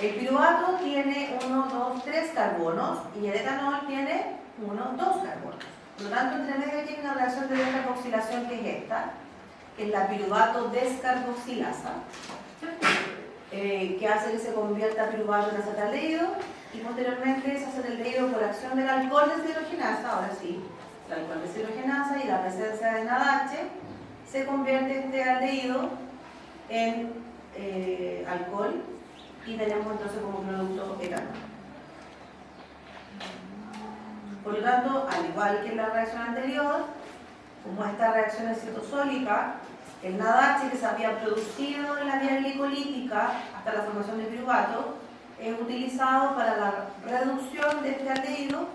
El piruvato tiene 1, 2, 3 carbonos y el etanol tiene 1, 2 carbonos. Por lo tanto, entre medio tiene una reacción de descarboxilación que es esta, que es la piruvato descarboxilasa, que hace que se convierta piruvato en acetaldehído y posteriormente ese acetaldehído por acción del alcohol deshidrogenasa, ahora sí, el alcohol deshidrogenasa y la presencia de NADH, se convierte este aldehído en alcohol y tenemos entonces como producto etanol. Por lo tanto, al igual que en la reacción anterior, como esta reacción es citosólica, el NADH que se había producido en la vía glicolítica hasta la formación de piruvato es utilizado para la reducción de este aldehído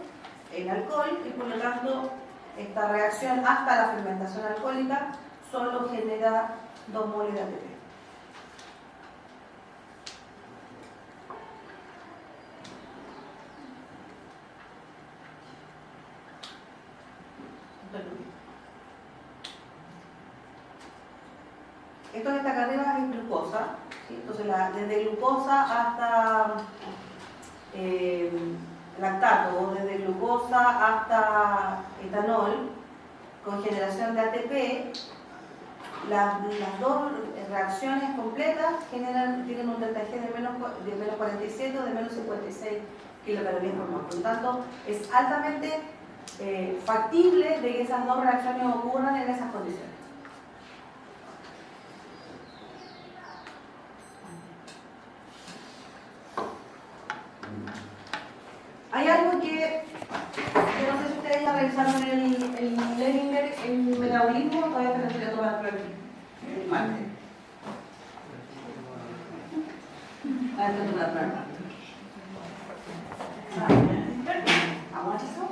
en alcohol y por lo tanto esta reacción hasta la fermentación alcohólica solo genera 2 moles de ATP. Esto que está acá arriba es glucosa, ¿sí? Entonces desde glucosa hasta lactato, o desde glucosa hasta etanol, con generación de ATP, las 2 reacciones completas tienen un delta G de menos 47 o de menos 56 kilocalorías por mol. Por lo tanto, es altamente factible de que esas 2 reacciones ocurran en esas condiciones. Hay algo que no sé si ustedes ya revisaron el Leninger en metabolismo, todavía te necesito tomar el martes. A ver, te tomar el martes. ¿Vamos a eso?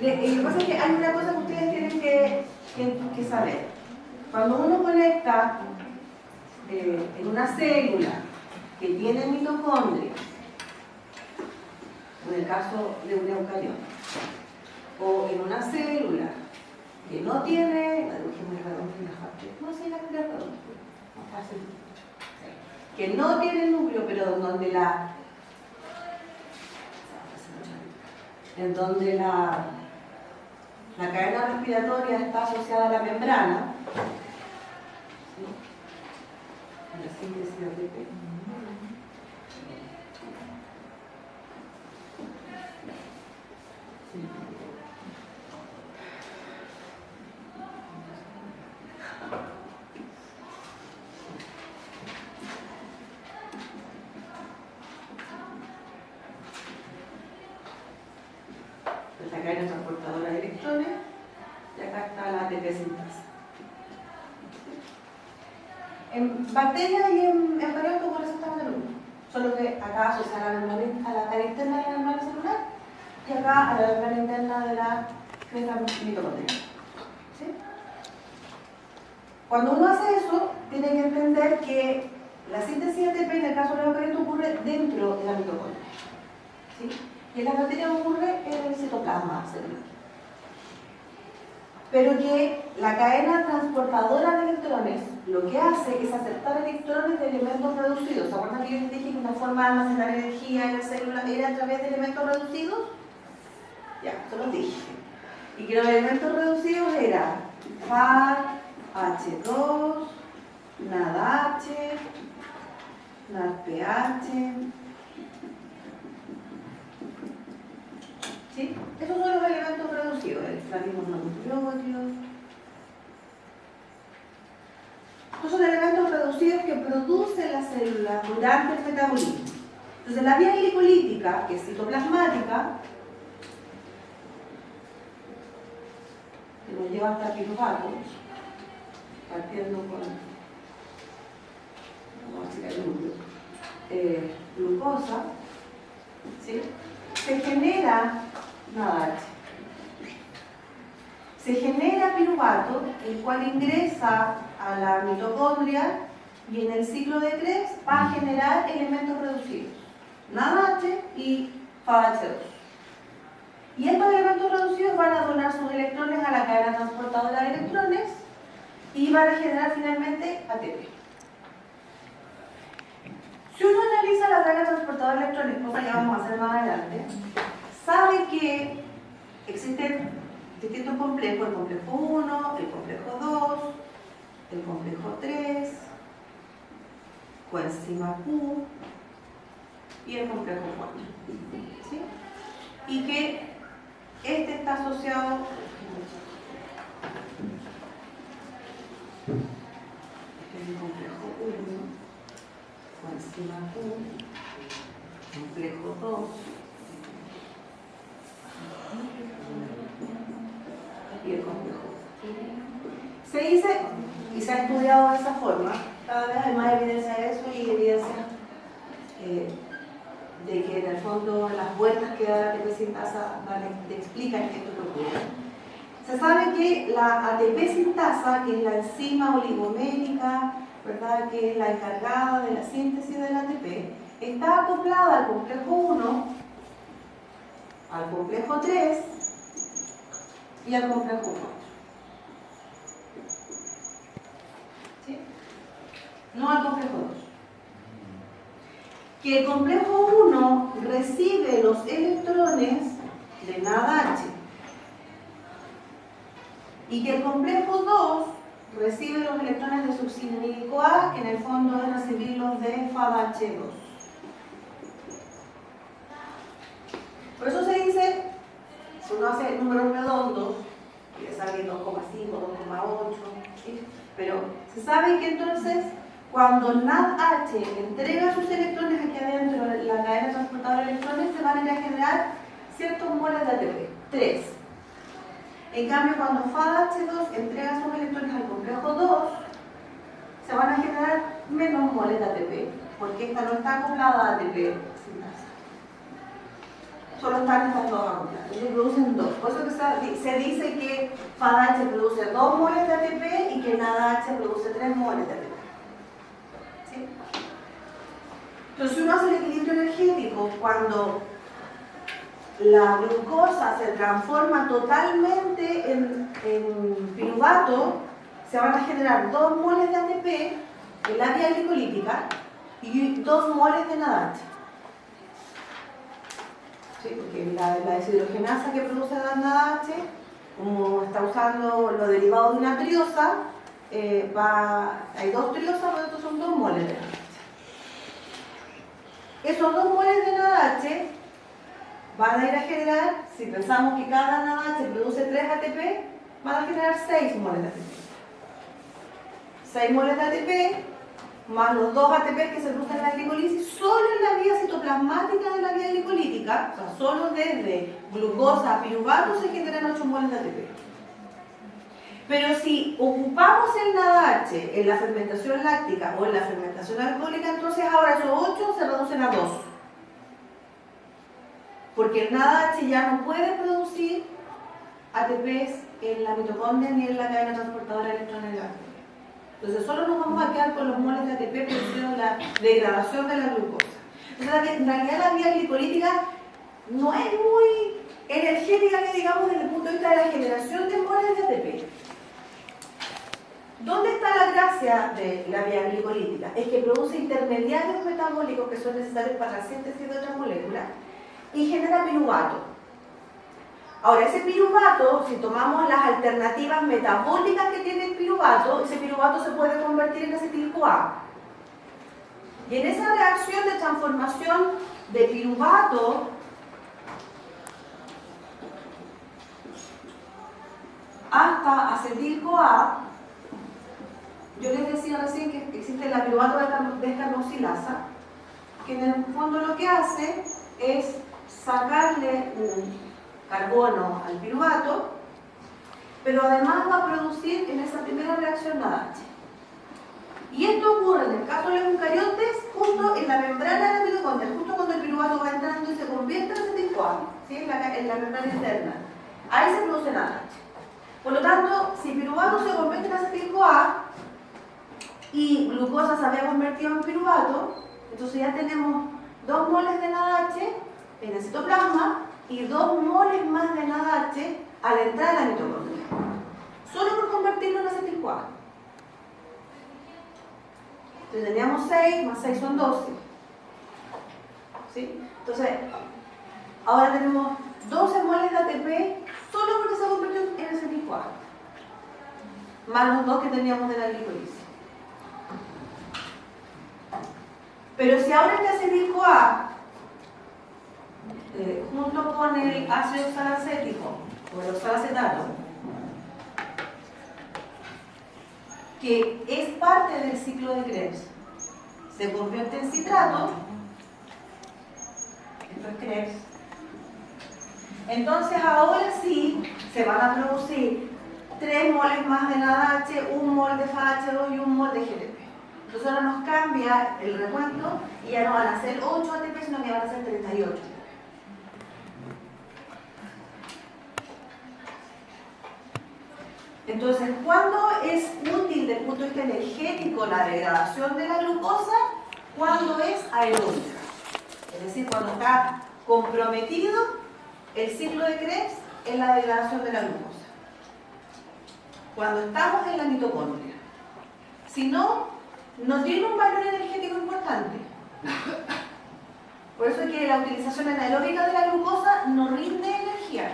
Lo que pasa es que hay una cosa que ustedes tienen que saber. Cuando uno conecta en una célula que tienen mitocondrias, en el caso de un eucariota, o en una célula que no tiene, que no tiene núcleo, pero en donde la cadena respiratoria está asociada a la membrana, ¿sí? La síntesis de ATP. Esta cadena transportadora de electrones y acá está la ATP sintasa. En bacterias y en eucariotas ocurre exactamente lo mismo, solo que acá asocia a la cara interna de la membrana celular y acá a la membrana interna de la mitocondria. ¿Sí? Cuando uno hace eso, tiene que entender que la síntesis de ATP en el caso de la eucariota ocurre dentro de la mitocondria. ¿Sí? Y en la bacteria ocurre en el citoplasma celular. Pero que la cadena transportadora de electrones lo que hace es aceptar electrones de elementos reducidos. ¿Se acuerdan que yo les dije que una forma de almacenar energía en la célula era a través de elementos reducidos? Ya, eso lo dije. Y que los elementos reducidos eran FADH2, NADH, NADPH. ¿Sí? Esos son los elementos reducidos, el flavismo mononucleótido. Estos son elementos reducidos que produce la célula durante el metabolismo. Entonces, la vía glicolítica, que es citoplasmática, que nos lleva hasta piruvato, partiendo con glucosa, ¿sí? Se genera NADH. Se genera piruvato, el cual ingresa a la mitocondria y en el ciclo de Krebs va a generar elementos reducidos, NADH y FADH2. Y estos elementos reducidos van a donar sus electrones a la cadena transportadora de electrones y van a generar finalmente ATP. Si uno analiza la cadena transportadora de electrones, cosa que vamos a hacer más adelante, sabe que existen distintos complejos, el complejo 1, el complejo 2, el complejo 3, coenzima Q y el complejo 4. ¿Sí? Y que este está asociado, este es el complejo 1, coenzima Q, complejo 2, y el complejo. Se dice, y se ha estudiado de esa forma, cada vez hay más evidencia de eso y evidencia de que en el fondo las vueltas que da la ATP sintasa te explican esto que ocurre. Se sabe que la ATP sintasa, que es la enzima oligomérica, ¿verdad?, que es la encargada de la síntesis del ATP, está acoplada al complejo 1, al complejo 3 y al complejo 4. ¿Sí? No al complejo 2. Que el complejo 1 recibe los electrones de NADH y que el complejo 2 recibe los electrones de succinilco A, que en el fondo es recibirlos de FADH2. Por eso se dice, si uno hace números redondos, ya sabe 2,5, 2,8, ¿sí? Pero se sabe que entonces cuando NADH entrega sus electrones aquí adentro de la cadena transportadora de electrones, se van a ir a generar ciertos moles de ATP, 3. En cambio, cuando FADH2 entrega sus electrones al complejo 2, se van a generar menos moles de ATP, porque esta no está acoplada a ATP sintasa. Solo están estas dos acopladas, entonces producen 2. Por eso que se dice que FADH produce 2 moles de ATP y que NADH produce 3 moles de ATP. ¿Sí? Entonces, si uno hace el equilibrio energético, cuando la glucosa se transforma totalmente en piruvato, se van a generar 2 moles de ATP en la vía glicolítica y 2 moles de NADH. ¿Sí? Porque la deshidrogenasa que produce la NADH, como está usando los derivados de una triosa, hay 2 triosas, por estos son 2 moles de NADH. Esos 2 moles de NADH van a ir a generar, si pensamos que cada NADH produce 3 ATP, van a generar 6 moles de ATP. 6 moles de ATP más los 2 ATP que se producen en la glicolisis, solo en la vía citoplasmática de la vía glicolítica, o sea, solo desde glucosa a piruvato se generan 8 moles de ATP. Pero si ocupamos el NADH en la fermentación láctica o en la fermentación alcohólica, entonces ahora esos 8 se reducen a 2. Porque el NADH ya no puede producir ATPs en la mitocondria ni en la cadena transportadora de electrones de la glucosa. Entonces solo nos vamos a quedar con los moles de ATP producidos en la degradación de la glucosa. Entonces en realidad la vía glicolítica no es muy energética, que digamos, desde el punto de vista de la generación de moles de ATP. ¿Dónde está la gracia de la vía glicolítica? Es que produce intermediarios metabólicos que son necesarios para la síntesis de otras moléculas y genera piruvato. Ahora, ese piruvato, si tomamos las alternativas metabólicas que tiene el piruvato, ese piruvato se puede convertir en acetil-CoA. Y en esa reacción de transformación de piruvato hasta acetil-CoA, yo les decía recién que existe la piruvato descarboxilasa, que en el fondo lo que hace es sacarle un carbono al piruvato, pero además va a producir en esa primera reacción NADH. Y esto ocurre en el caso de los eucariotes justo en la membrana de la mitocondria, justo cuando el piruvato va entrando y se convierte en acetil-CoA, ¿sí? en la membrana interna. Ahí se produce NADH. Por lo tanto, si piruvato se convierte en acetil-CoA y glucosa se había convertido en piruvato, entonces ya tenemos 2 moles de NADH en el citoplasma y 2 moles más de NADH al entrar a la mitocondria, solo por convertirlo en acetil-CoA. Entonces teníamos 6, más 6 son 12. ¿Sí? Entonces, ahora tenemos 12 moles de ATP solo porque se convirtió en acetil-CoA, más los 2 que teníamos de la glicolisis. Pero si ahora este acetil-CoA junto con el ácido oxalacético o el oxalacetato, que es parte del ciclo de Krebs, se convierte en citrato, esto es Krebs, entonces ahora sí se van a producir 3 moles más de NADH, 1 mol de FAH2 y 1 mol de GTP. Entonces ahora nos cambia el recuento y ya no van a ser 8 ATP, sino que van a ser 38. Entonces, ¿cuándo es útil desde el punto de vista energético la degradación de la glucosa? Cuando es aeróbica. Es decir, cuando está comprometido el ciclo de Krebs en la degradación de la glucosa. Cuando estamos en la mitocondria. Si no, no tiene un valor energético importante. Por eso es que la utilización anaeróbica de la glucosa no rinde energía.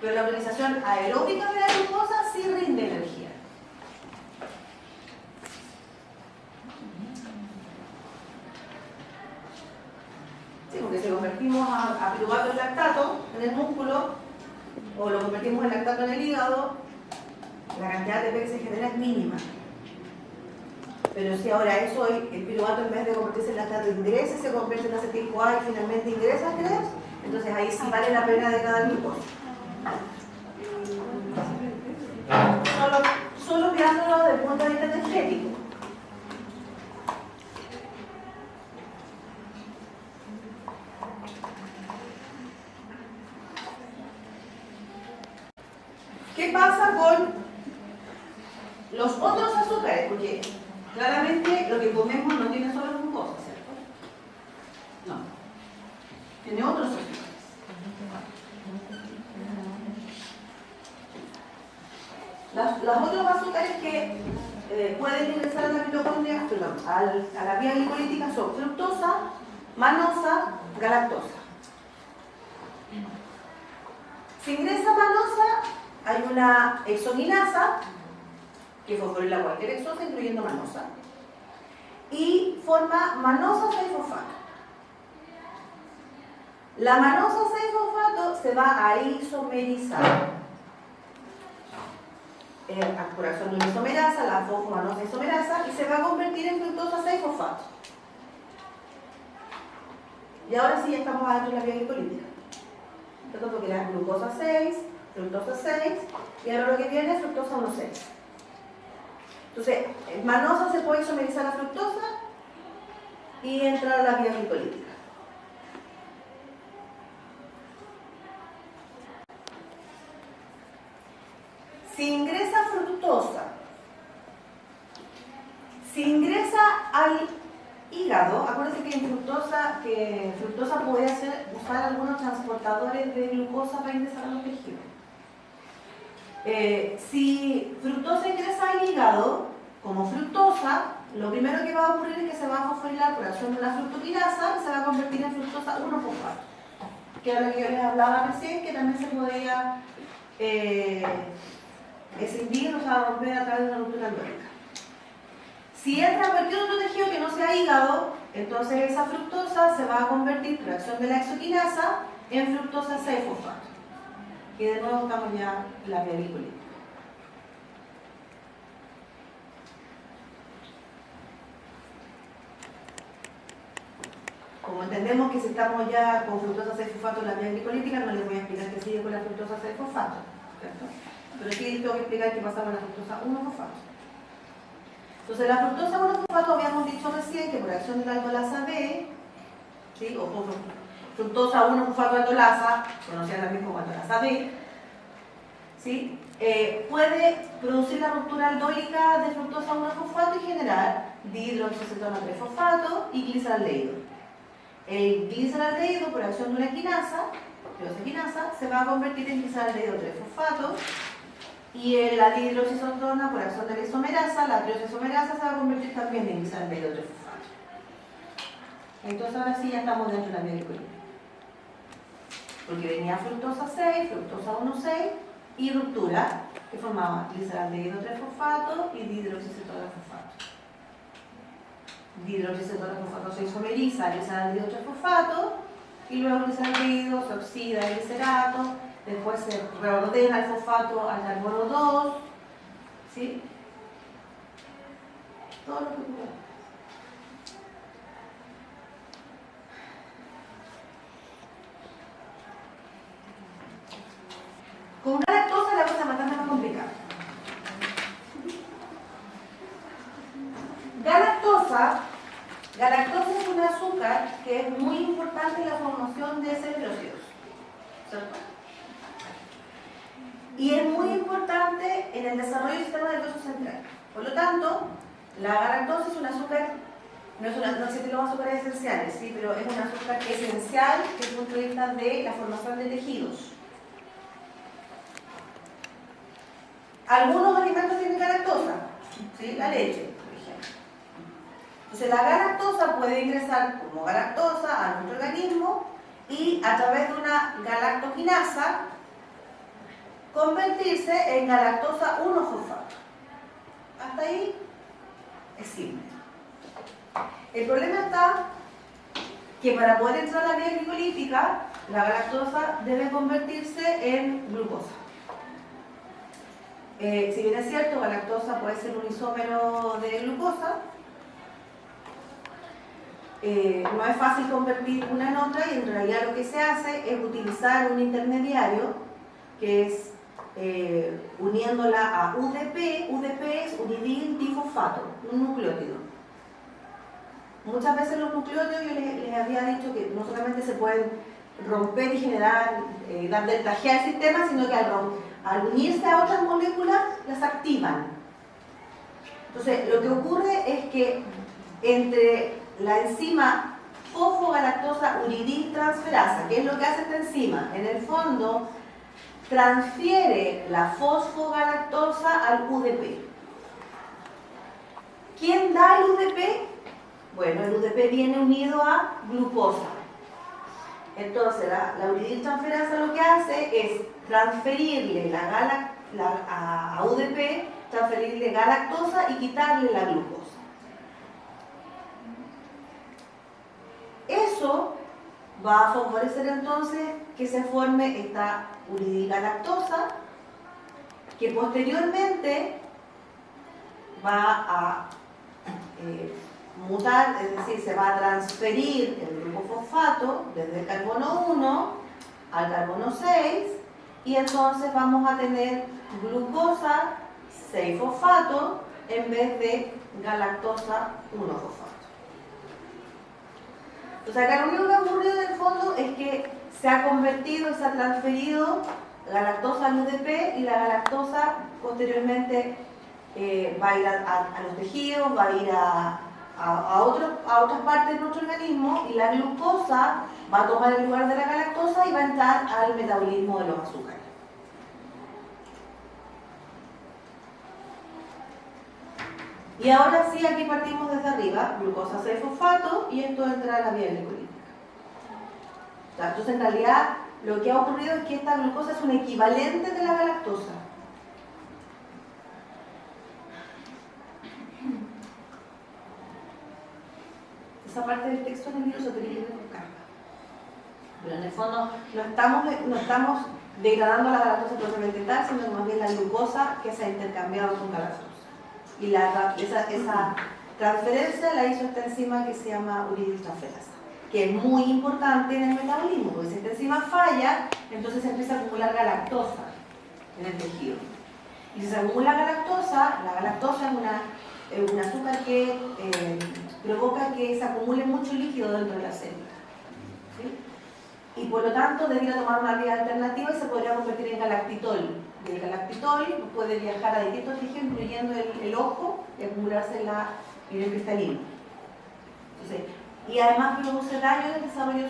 Pero la utilización aeróbica de la glucosa sí rinde energía. Sí, porque si convertimos a piruvato en lactato en el músculo, o lo convertimos en lactato en el hígado, la cantidad de ATP que se genera es mínima. Pero si ahora eso, el piruvato en vez de convertirse en lactato ingresa, se convierte en acetil-CoA y finalmente ingresa a Krebs, entonces ahí sí vale la pena degradar glucosa. Solo mirándolo desde el punto de vista energético. ¿Qué pasa con los otros azúcares? Porque claramente lo que comemos no tiene solo glucosa, ¿cierto? tiene otros azúcares. Los otros azúcares que pueden ingresar a la mitocondria, a la vía glicolítica son fructosa, manosa, galactosa. Si ingresa manosa, hay una exoquinasa que fosforila cualquier exosa, incluyendo manosa, y forma manosa 6-fosfato. La manosa 6-fosfato se va a isomerizar por acción de una isomerasa, la fosfomanosa isomerasa, y se va a convertir en fructosa 6-fosfato. Y ahora sí ya estamos adentro de la vía glicolítica. Esto porque era glucosa 6, fructosa 6, y ahora lo que viene es fructosa 1,6. Entonces, manosa se puede isomerizar a fructosa y entrar a la vía glicolítica. Si ingresa fructosa, si ingresa al hígado, acuérdense que fructosa puede usar algunos transportadores de glucosa para ingresar a los tejidos. Si fructosa ingresa al hígado, como fructosa, lo primero que va a ocurrir es que se va a fosforilar por acción de la fructoquinasa y se va a convertir en fructosa 1-fosfato, que era lo que yo les hablaba recién, que también se podía escindir, o sea, romper a través de una ruptura aldólica. Si entra a cualquier otro tejido que no sea hígado, entonces esa fructosa se va a convertir por acción de la exoquinasa en fructosa 6-fosfato. Y de nuevo estamos ya en la vía glicolítica. Como entendemos que si estamos ya con fructosa 6-fosfato en la vía glicolítica, no les voy a explicar qué sigue con la fructosa 6-fosfato, ¿cierto? Pero sí tengo que explicar qué pasa con la fructosa 1-fosfato. Entonces, la fructosa 1-fosfato habíamos dicho recién que por acción de la aldolasa B, ¿sí? O fructosa 1-fosfato aldolasa, conocida también como aldolasa B, ¿sí? Puede producir la ruptura aldólica de fructosa 1-fosfato y generar dihidroxicetona 3-fosfato y gliceraldehído. El gliceraldehído, por acción de una quinasa, se va a convertir en gliceraldehído 3-fosfato. Y la dihidroxicetona, por acción de la isomerasa, la trioxisomerasa, se va a convertir también en gliceraldehído 3-fosfato. Entonces ahora sí ya estamos dentro de la vía glicolítica. Porque venía fructosa 6, fructosa 1,6 y ruptura, que formaba gliceraldehído 3-fosfato y dihidroxicetona 3-fosfato. Dihidroxicetona 3-fosfato se isomeriza a gliceraldehído 3-fosfato y luego el gliceraldehído se oxida el glicerato. Después se reordena el fosfato al carbono 2, ¿sí? Todo lo que ocurre. Con galactosa la cosa es bastante más complicada. Galactosa es un azúcar que es muy importante en la formación de cerebrocitos, ¿cierto? Y es muy importante en el desarrollo del sistema nervioso central. Por lo tanto, la galactosa es un azúcar, no existe los azúcares esenciales, ¿sí? Pero es un azúcar esencial desde el punto de vista de la formación de tejidos. Algunos alimentos tienen galactosa, ¿sí? La leche, por ejemplo. Entonces, la galactosa puede ingresar como galactosa a nuestro organismo y a través de una galactoquinasa convertirse en galactosa 1-fosfato. Hasta ahí es simple. El problema está que para poder entrar a la vía glicolítica, la galactosa debe convertirse en glucosa. Si bien es cierto, galactosa puede ser un isómero de glucosa, no es fácil convertir una en otra y en realidad lo que se hace es utilizar un intermediario que es uniéndola a UDP. UDP es unidil difosfato, un nucleótido. Muchas veces los nucleótidos, yo les había dicho que no solamente se pueden romper y generar, dar deltaje al sistema, sino que al unirse a otras moléculas las activan. Entonces, lo que ocurre es que entre la enzima fosfogalactosa uridiltransferasa. ¿Qué es lo que hace esta enzima? En el fondo, transfiere la fosfogalactosa al UDP. ¿Quién da el UDP? Bueno, el UDP viene unido a glucosa. Entonces, la uridiltransferasa lo que hace es transferirle a UDP, transferirle galactosa y quitarle la glucosa. Eso va a favorecer entonces que se forme esta uridilgalactosa, que posteriormente va a mutar, es decir, se va a transferir el grupo fosfato desde el carbono 1 al carbono 6 y entonces vamos a tener glucosa 6-fosfato en vez de galactosa 1-fosfato. O sea, acá lo único que ha ocurrido en el fondo es que se ha convertido, se ha transferido la lactosa al UDP y la galactosa posteriormente va a ir a los tejidos, va a ir a otras partes de nuestro organismo y la glucosa va a tomar el lugar de la galactosa y va a entrar al metabolismo de los azúcares. Y ahora sí, aquí partimos desde arriba, glucosa 6-fosfato y esto entra a la vía glicolítica. Entonces, en realidad, lo que ha ocurrido es que esta glucosa es un equivalente de la galactosa. Esa parte del texto en el libro se tiene que ver con carga. Pero en el fondo no estamos degradando la galactosa propiamente tal, sino más bien la glucosa que se ha intercambiado con galactosa. Y esa transferencia la hizo esta enzima que se llama uridiltransferasa, que es muy importante en el metabolismo, porque si esta enzima falla, entonces se empieza a acumular galactosa en el tejido. Y si se acumula galactosa, la galactosa es un azúcar que provoca que se acumule mucho líquido dentro de la célula. ¿Sí? Y por lo tanto debiera tomar una vía alternativa y se podría convertir en galactitol. Y el galactitol puede viajar a distintos tejidos, incluyendo el ojo, y acumularse en el cristalino. Entonces, y además produce daño en el desarrollo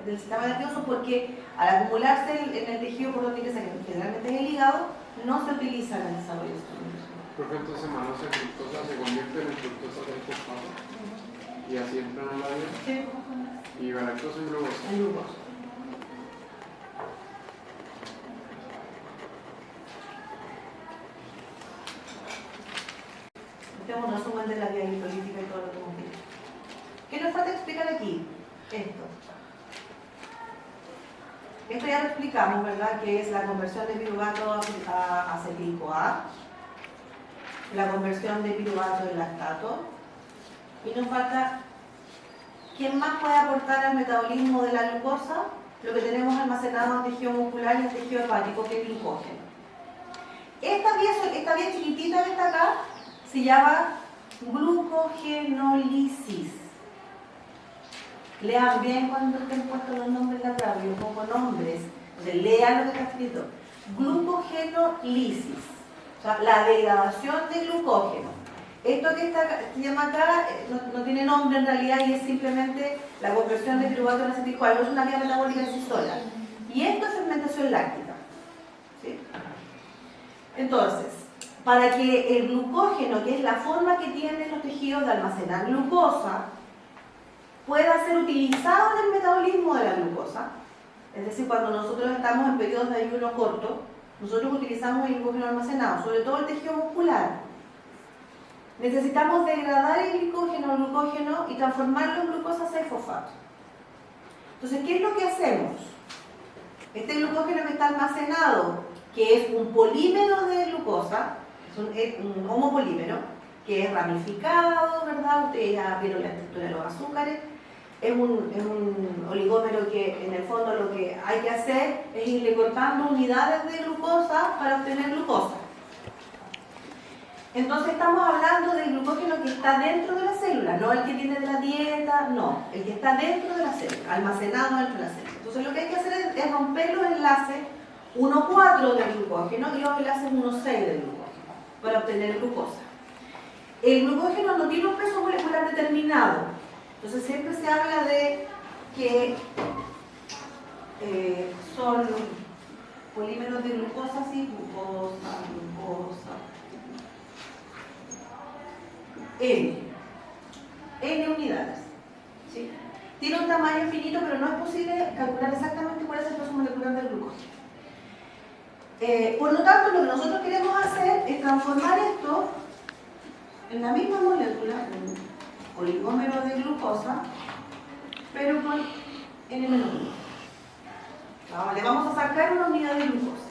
del sistema nervioso porque al acumularse en el tejido cordoniano, que generalmente es el hígado, no se utiliza en el desarrollo del sistema nervioso. Por ejemplo, semanas de fructosa se convierte en fructosa 6-fosfato y así entran a la vida. Sí. Y galactosa en glucosa. En glucosa. Tenemos un resumen de la vía glicolítica y todo lo que hemos visto. ¿Qué nos falta explicar aquí? Esto ya lo explicamos, ¿verdad? Que es la conversión de piruvato a acetil-CoA, la conversión de piruvato en lactato. Y nos falta, ¿quién más puede aportar al metabolismo de la glucosa? Lo que tenemos almacenado en tejido muscular y en tejido hepático, que es glucógeno. Esta vía chiquitita que está acá se llama glucogenólisis. Lean bien cuando estén puestos los nombres de la prueba, yo pongo nombres, entonces lean lo que está escrito. Glucogenólisis, o sea, la degradación de glucógeno. Esto que se llama acá no tiene nombre en realidad y es simplemente la conversión de piruvato en acetil-CoA, no es una vía metabólica en sí sola. Y esto es fermentación láctica. ¿Sí? Entonces, para que el glucógeno, que es la forma que tienen los tejidos de almacenar glucosa, pueda ser utilizado en el metabolismo de la glucosa, es decir, cuando nosotros estamos en periodos de ayuno corto, nosotros utilizamos el glucógeno almacenado, sobre todo el tejido muscular. Necesitamos degradar el glucógeno y transformarlo en glucosa 6-fosfato. Entonces, ¿qué es lo que hacemos? Este glucógeno que está almacenado, que es un polímero de glucosa, es un homopolímero, que es ramificado, ¿verdad? Ustedes ya vieron la estructura de los azúcares. Es un oligómero que en el fondo lo que hay que hacer es irle cortando unidades de glucosa para obtener glucosa. Entonces estamos hablando del glucógeno que está dentro de la célula, no el que viene de la dieta, no, el que está dentro de la célula, almacenado dentro de la célula. Entonces lo que hay que hacer es romper los enlaces 1,4 del glucógeno y los enlaces 1,6 del glucógeno para obtener glucosa. El glucógeno no tiene un peso molecular determinado. Entonces siempre se habla de que son polímeros de glucosa, sí, glucosa, N unidades. ¿Sí? Tiene un tamaño finito, pero no es posible calcular exactamente cuál es el peso molecular del glucógeno. Por lo tanto, lo que nosotros queremos hacer es transformar esto en la misma molécula, un oligómero de glucosa, pero con N-1. Le vamos a sacar una unidad de glucosa.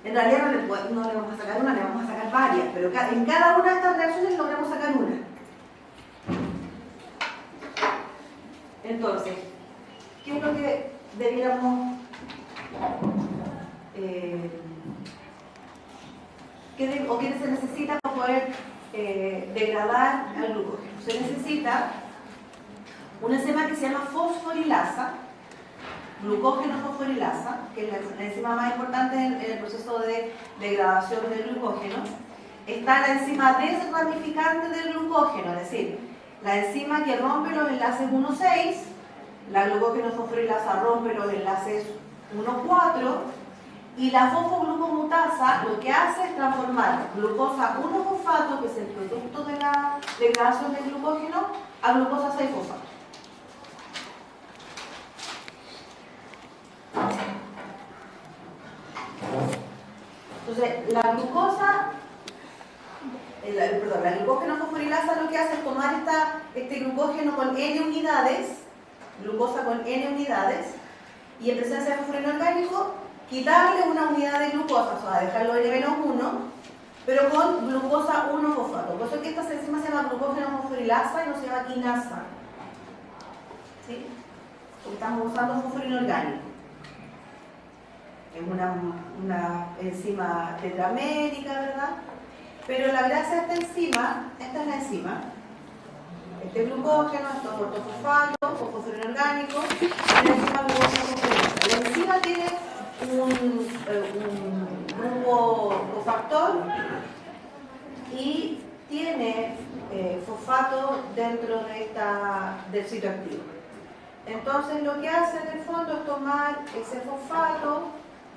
En realidad no le vamos a sacar una, le vamos a sacar varias, pero en cada una de estas reacciones logramos sacar una. Entonces, ¿qué es lo que debiéramos qué se necesita para poder degradar al glucógeno? Se necesita una enzima que se llama fosforilasa, glucógeno fosforilasa, que es la enzima más importante en el proceso de degradación del glucógeno. Está la enzima desramificante del glucógeno, es decir, la enzima que rompe los enlaces 1,6, la glucógeno fosforilasa rompe los enlaces 1,4, y la fosfoglucomutasa lo que hace es transformar glucosa 1-fosfato, que es el producto de la degradación del glucógeno, a glucosa 6-fosfato. Entonces, la glucógeno fosforilasa lo que hace es tomar este glucógeno con N unidades, glucosa con N unidades, y en presencia de fosforo inorgánico, quitarle una unidad de glucosa, o sea, dejarlo N-1, pero con glucosa 1-fosfato. Por eso es que esta enzima se llama glucógeno fosforilasa y no se llama quinasa. ¿Sí? Porque estamos usando fósforo inorgánico. Es una enzima tetramérica, ¿verdad? Pero la gracia de esta enzima, esta es la enzima, este glucógeno, estos ortofosfatos, o fósforo inorgánico, y la enzima glucógeno fosforilasa. La enzima tiene un grupo cofactor y tiene fosfato dentro del sitio activo. Entonces lo que hace en el fondo es tomar ese fosfato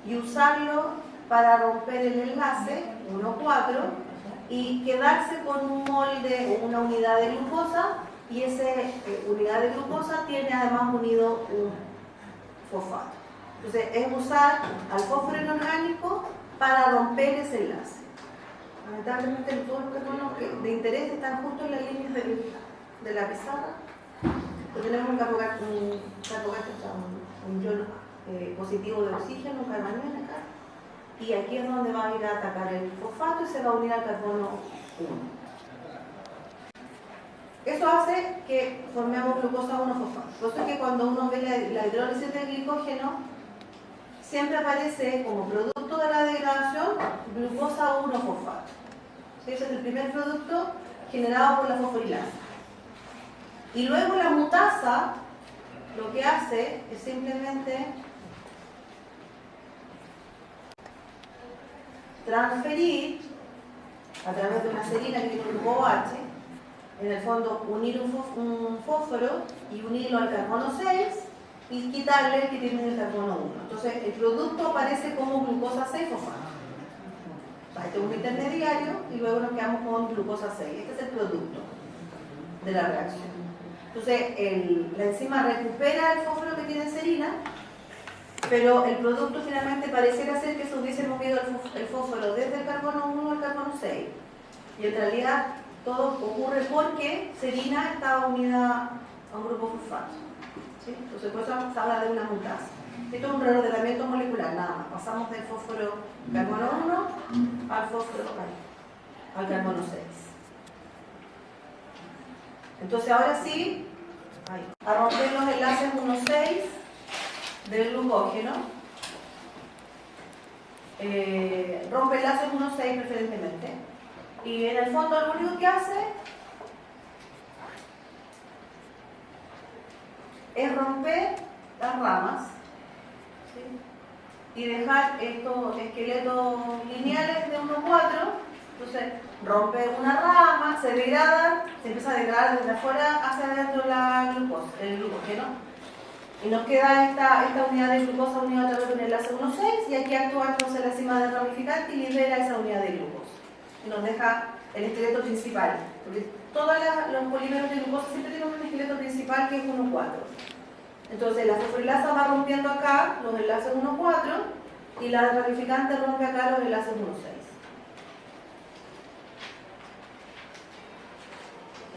y usarlo para romper el enlace 1,4 y quedarse con un molde o una unidad de glucosa, y esa unidad de glucosa tiene además unido un fosfato. Entonces es usar al fósforo inorgánico para romper ese enlace. Lamentablemente todos los carbonos de interés están justo en las líneas de la pizarra. Porque tenemos un ion positivo de oxígeno, un carbanión acá, y aquí es donde va a ir a atacar el fosfato y se va a unir al carbono 1. Eso hace que formemos glucosa 1-fosfato. Por eso es que cuando uno ve la hidrólisis del glicógeno, siempre aparece como producto de la degradación glucosa 1-fosfato. ¿Sí? Ese es el primer producto generado por la fosforilasa. Y luego la mutasa lo que hace es simplemente transferir a través de una serina que tiene un grupo OH, en el fondo unir un fósforo y unirlo al carbono 6 y quitarle el que tiene el carbono 1. Entonces el producto aparece como glucosa 6-fosfato. Este es un intermediario y luego nos quedamos con glucosa 6. Este es el producto de la reacción. Entonces la enzima recupera el fósforo que tiene serina, pero el producto finalmente pareciera ser que se hubiese movido el fósforo desde el carbono 1 al carbono 6. Y en realidad todo ocurre porque serina estaba unida a un grupo fosfato. ¿Sí? Entonces por eso se habla de una mutasa. Esto es un reordenamiento molecular, nada más. Pasamos del fósforo carbono 1 al fósforo al carbono 6. Entonces ahora sí, a romper los enlaces 1,6 del glucógeno. Rompe enlaces 1,6 preferentemente. Y en el fondo lo único que hace es romper las ramas, ¿sí? Y dejar estos esqueletos lineales de 1,4 Entonces rompe una rama, se degrada, se empieza a degradar desde afuera hacia adentro el glucógeno. Y nos queda esta unidad de glucosa unida a través de un enlace 1,6 y aquí actúa entonces la enzima de ramificante y libera esa unidad de glucosa. Y nos deja el esqueleto principal. Porque todos los polímeros de glucosa siempre tienen un esqueleto principal que es 1,4. Entonces la fosforilasa va rompiendo acá los enlaces 1,4 y la ramificante rompe acá los enlaces 1,6.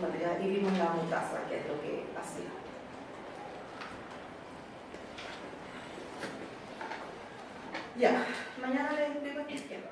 Bueno, ya ahí vimos la mutasa, que es lo que hacía. Ya, mañana les explico el esquema.